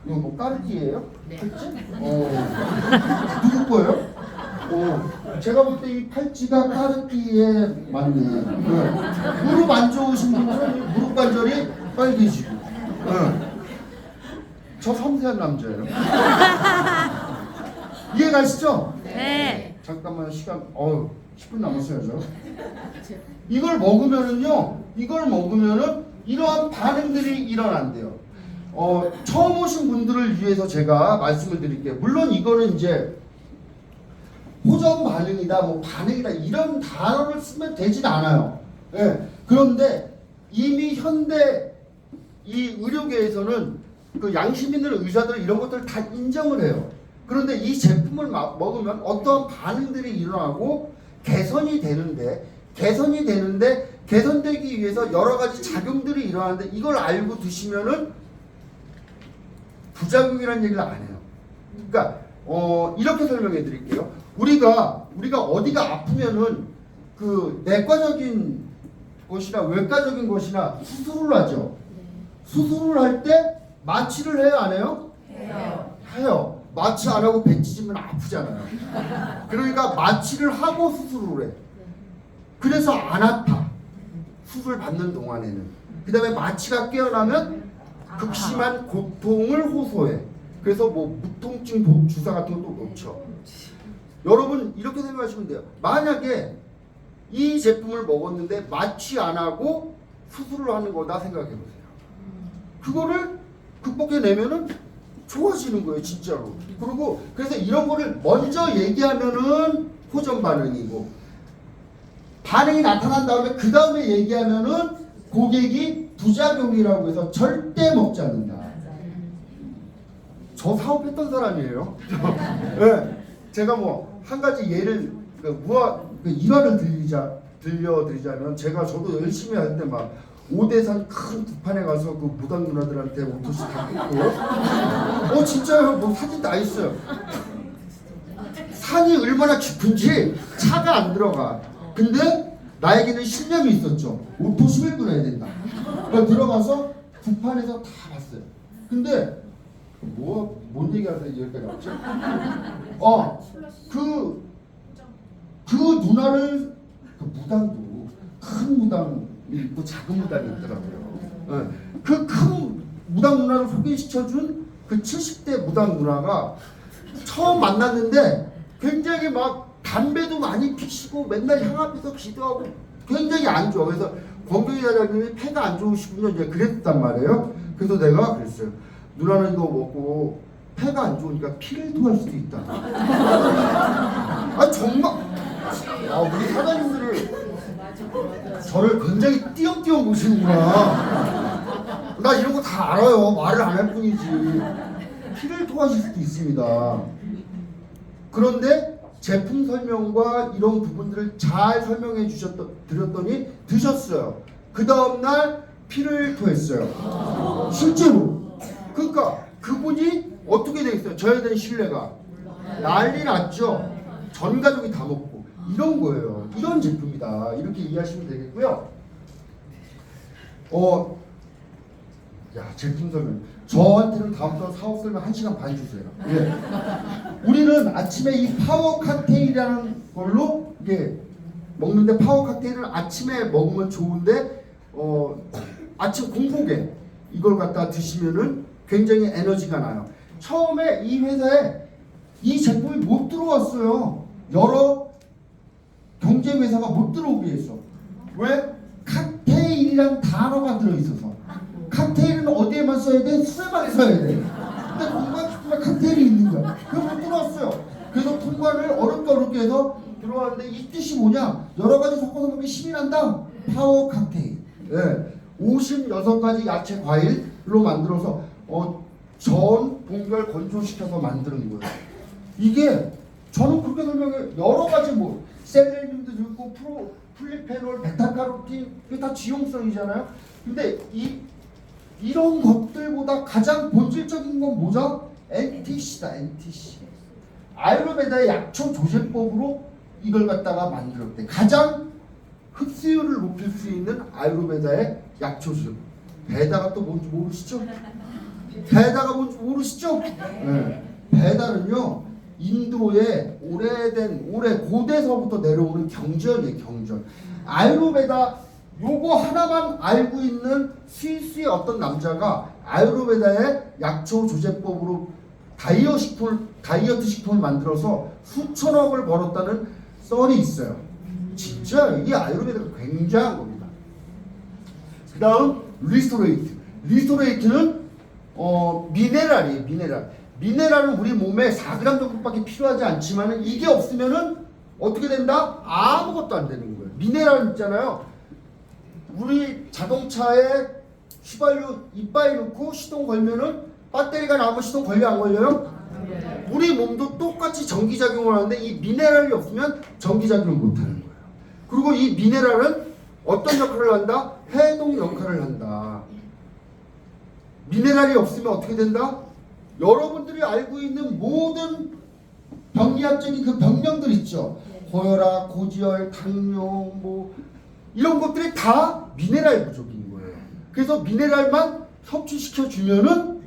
이거 뭐 까르띠예요? 네. 누구 거예요? 제가 볼 때 이 팔찌가 까르띠에 맞네. 네. 무릎 안 좋으신 분들은 무릎 관절이 빨개지고. 네. 저 섬세한 남자예요. 이해가시죠? 네. 잠깐만 시간 10분 남았어요. 저. 이걸 먹으면은 이러한 반응들이 일어난대요. 처음 오신 분들을 위해서 제가 말씀을 드릴게요. 물론 이거는 이제 호전 반응이다, 뭐 반응이다 이런 단어를 쓰면 되진 않아요. 예. 그런데 이미 현대 이 의료계에서는 그 양심 있는 의사들 이런 것들 다 인정을 해요. 그런데 이 제품을 먹으면 어떠한 반응들이 일어나고 개선이 되는데 개선되기 위해서 여러 가지 작용들이 일어나는데 이걸 알고 드시면은 부작용이라는 얘기를 안 해요. 그러니까 이렇게 설명해 드릴게요. 우리가 어디가 아프면은 그 내과적인 것이나 외과적인 것이나 수술을 하죠. 수술을 할 때 마취를 해요, 안 해요? 해요. 마취 안 하고 배 찢으면 아프잖아요. 그러니까 마취를 하고 수술을 해. 그래서 안 아파. 수술 받는 동안에는. 그 다음에 마취가 깨어나면 극심한 고통을 호소해. 그래서 뭐 무통증 주사 같은 것도 놓죠. 여러분 이렇게 생각하시면 돼요. 만약에 이 제품을 먹었는데 마취 안 하고 수술을 하는 거다 생각해 보세요. 그거를 극복해내면은 좋아지는 거예요, 진짜로. 그리고 그래서 이런 거를 먼저 얘기하면은 호전 반응이고 반응이 나타난 다음에 그 다음에 얘기하면은 고객이 부작용이라고 해서 절대 먹지 않는다. 저 사업했던 사람이에요. 네, 제가 뭐 한 가지 예를 일화를 들려드리자면 저도 열심히 할 때 막 오대산 큰 구판에 가서 그 무당 누나들한테 옷도시 다 끊고 진짜요. 뭐 사진 다 있어요. 산이 얼마나 깊은지 차가 안 들어가. 근데 나에게는 신념이 있었죠. 옷도시를 끊어야 된다. 그래서 들어가서 구판에서 다 봤어요. 근데 뭔 얘기하다 여기까지 왔죠? 그 누나를 그 무당도 큰 무당이 있고 작은 무당이 있더라고요. 그 큰 무당 누나를 소개시켜준 그 70대 무당 누나가 처음 만났는데 굉장히 막 담배도 많이 피시고 맨날 향 앞에서 기도하고 굉장히 안 좋아. 그래서 권경희 사장님이 폐가 안 좋으시군요 이제 그랬단 말이에요. 그래서 내가 그랬어요. 누나는 이거 먹고 폐가 안 좋으니까 피를 토할 수도 있다. 정말 우리 사장님들을 저를 굉장히 띄엄띄엄 보시는구나. 나 이런 거 다 알아요. 말을 안 할 뿐이지. 피를 토하실 수도 있습니다. 그런데 제품 설명과 이런 부분들을 잘 설명해 드렸더니 드셨어요. 그 다음날 피를 토했어요. 실제로. 그러니까 그분이 어떻게 되겠어요? 저에 대한 신뢰가 난리 났죠. 전 가족이 다 먹고. 이런 거예요. 이런 제품이다. 이렇게 이해하시면 되겠고요. 제품 설명. 저한테는 다음부터 사업 설명 1시간 반 주세요. 예. 우리는 아침에 이 파워 칵테일이라는 걸로 이게 먹는데, 파워 칵테일은 아침에 먹으면 좋은데 아침 공복에 이걸 갖다 드시면은 굉장히 에너지가 나요. 처음에 이 회사에 이 제품이 못 들어왔어요. 여러 경쟁회사가 못 들어오게 했어. 왜? 칵테일이란 단어가 들어있어서. 칵테일은 어디에만 써야 돼? 술에만 써야 돼. 근데 건강식품에 칵테일이 있는 거야. 그거 못 들어왔어요. 그래서 통과를 어렵게 해서 들어왔는데, 이 뜻이 뭐냐? 여러 가지 섞어서 먹으면 힘이 난다. 파워 칵테일. 예. 56가지 야채 과일로 만들어서 전 동결 건조시켜서 만드는 거예요. 이게 저는 그렇게 설명해. 여러 가지 뭐 셀레늄도 있고 플리페놀, 베타카로틴, 이게 다 지용성이잖아요. 근데 이런 것들보다 가장 본질적인 건 뭐죠? NTC다. NTC. 아유르베다의 약초 조제법으로 이걸 갖다가 만들었대. 가장 흡수율을 높일 수 있는 아유르베다의 약초 조제법. 베다가 또 뭔지 모르시죠? 베다가 뭔지 모르시죠? 네. 베다는요, 인도의 오래 고대서부터 내려오는 경전이에요. 경전. 아유르베다 요거 하나만 알고 있는 스위스의 어떤 남자가 아유르베다의 약초 조제법으로 다이어트 식품을 만들어서 수천억을 벌었다는 썰이 있어요. 진짜 이 아유르베다가 굉장한 겁니다. 그 다음 리스토레이트. 리스토레이트는 미네랄이에요. 미네랄은 우리 몸에 4g 정도밖에 필요하지 않지만, 이게 없으면은 어떻게 된다? 아무것도 안 되는 거예요. 미네랄 있잖아요. 우리 자동차에 휘발유 이빨 넣고 시동 걸면은 배터리가 나오면 시동 걸려 안 걸려요? 우리 몸도 똑같이 전기작용을 하는데, 이 미네랄이 없으면 전기작용을 못하는 거예요. 그리고 이 미네랄은 어떤 역할을 한다? 해독 역할을 한다. 미네랄이 없으면 어떻게 된다? 여러분들이 알고 있는 모든 병리학적인 그 병명들 있죠. 고혈압, 고지혈, 당뇨, 뭐 이런 것들이 다 미네랄 부족인 거예요. 그래서 미네랄만 섭취시켜 주면은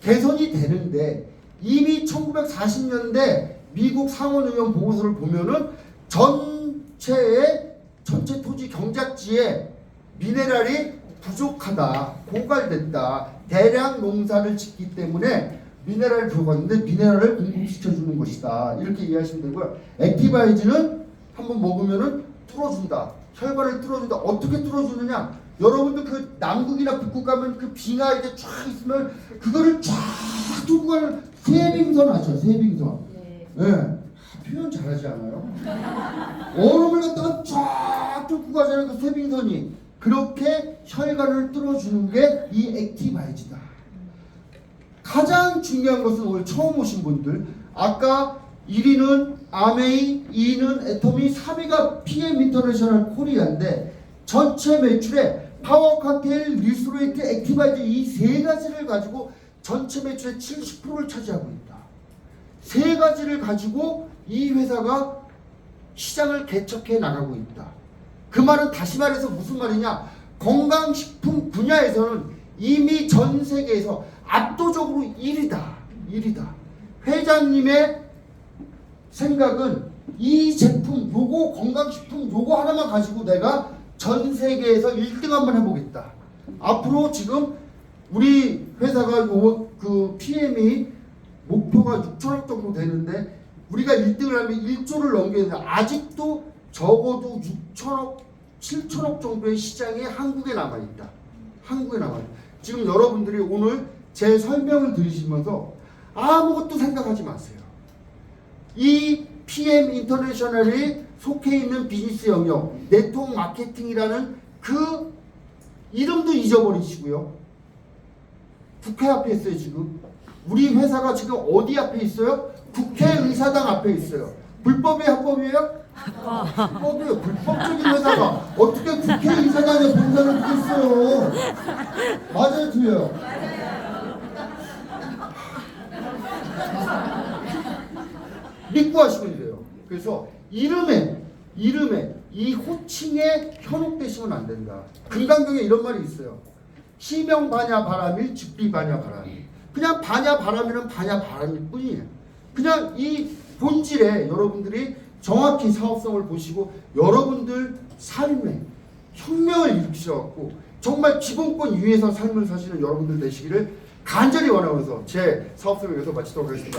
개선이 되는데, 이미 1940년대 미국 상원의원 보고서를 보면은 전체 토지 경작지에 미네랄이 부족하다, 고갈됐다, 대량 농사를 짓기 때문에 미네랄이 부족한데 미네랄을 공급시켜주는 것이다. 이렇게 이해하시면 되고요. 액티바이즈는 한번 먹으면은 뚫어준다. 혈관을 뚫어준다. 어떻게 뚫어주느냐? 여러분들 그 남극이나 북극 가면 그 빙하 이제 쫙 있으면 그거를 쫙 뚫고 가는 세빙선 아죠? 세빙선. 네. 표현 잘하지 않아요? 얼음을 갖다가 쫙 뚫고 가잖아요. 그 세빙선이. 그렇게 혈관을 뚫어주는 게 이 액티바이즈다. 가장 중요한 것은 오늘 처음 오신 분들, 아까 1위는 아메이, 2위는 애터미, 3위가 PM 인터내셔널 코리아인데, 전체 매출에 파워 칵테일, 리스토레이트, 액티바이즈 이 세 가지를 가지고 전체 매출의 70%를 차지하고 있다. 세 가지를 가지고 이 회사가 시장을 개척해 나가고 있다. 그 말은 다시 말해서 무슨 말이냐? 건강식품 분야에서는 이미 전 세계에서 압도적으로 1위다. 회장님의 생각은 이 제품, 요거 건강식품 요거 하나만 가지고 내가 전 세계에서 1등 한번 해보겠다. 앞으로 지금 우리 회사가 그 PM이 목표가 6천억 정도 되는데, 우리가 1등을 하면 1조를 넘겨야 되는데, 아직도 적어도 6천억, 7천억 정도의 시장이 한국에 남아있다. 지금 여러분들이 오늘 제 설명을 들으시면서 아무것도 생각하지 마세요. 이 PM 인터내셔널이 속해 있는 비즈니스 영역 네트워크 마케팅이라는 그 이름도 잊어버리시고요. 국회 앞에 있어요. 지금 우리 회사가 지금 어디 앞에 있어요? 국회의사당 앞에 있어요. 불법이에요? 합법이에요? 불법이에요. 불법적인 회사가 어떻게 국회의사당에 본사를 두겠어요? 맞아요, 틀려요? 믿고 하시면 돼요. 그래서 이름에 이 호칭에 현혹되시면 안 된다. 금강경에 이런 말이 있어요. 희명반야 바람일 즉비반야 바람일. 그냥 반야 바람이는 반야 바람일 뿐이에요. 그냥 이 본질에 여러분들이 정확히 사업성을 보시고 여러분들 삶에 혁명을 일으키셔갖고 정말 기본권 위에서 삶을 사시는 여러분들 되시기를 간절히 원하면서 제 사업성을 여기서 마치도록 하겠습니다.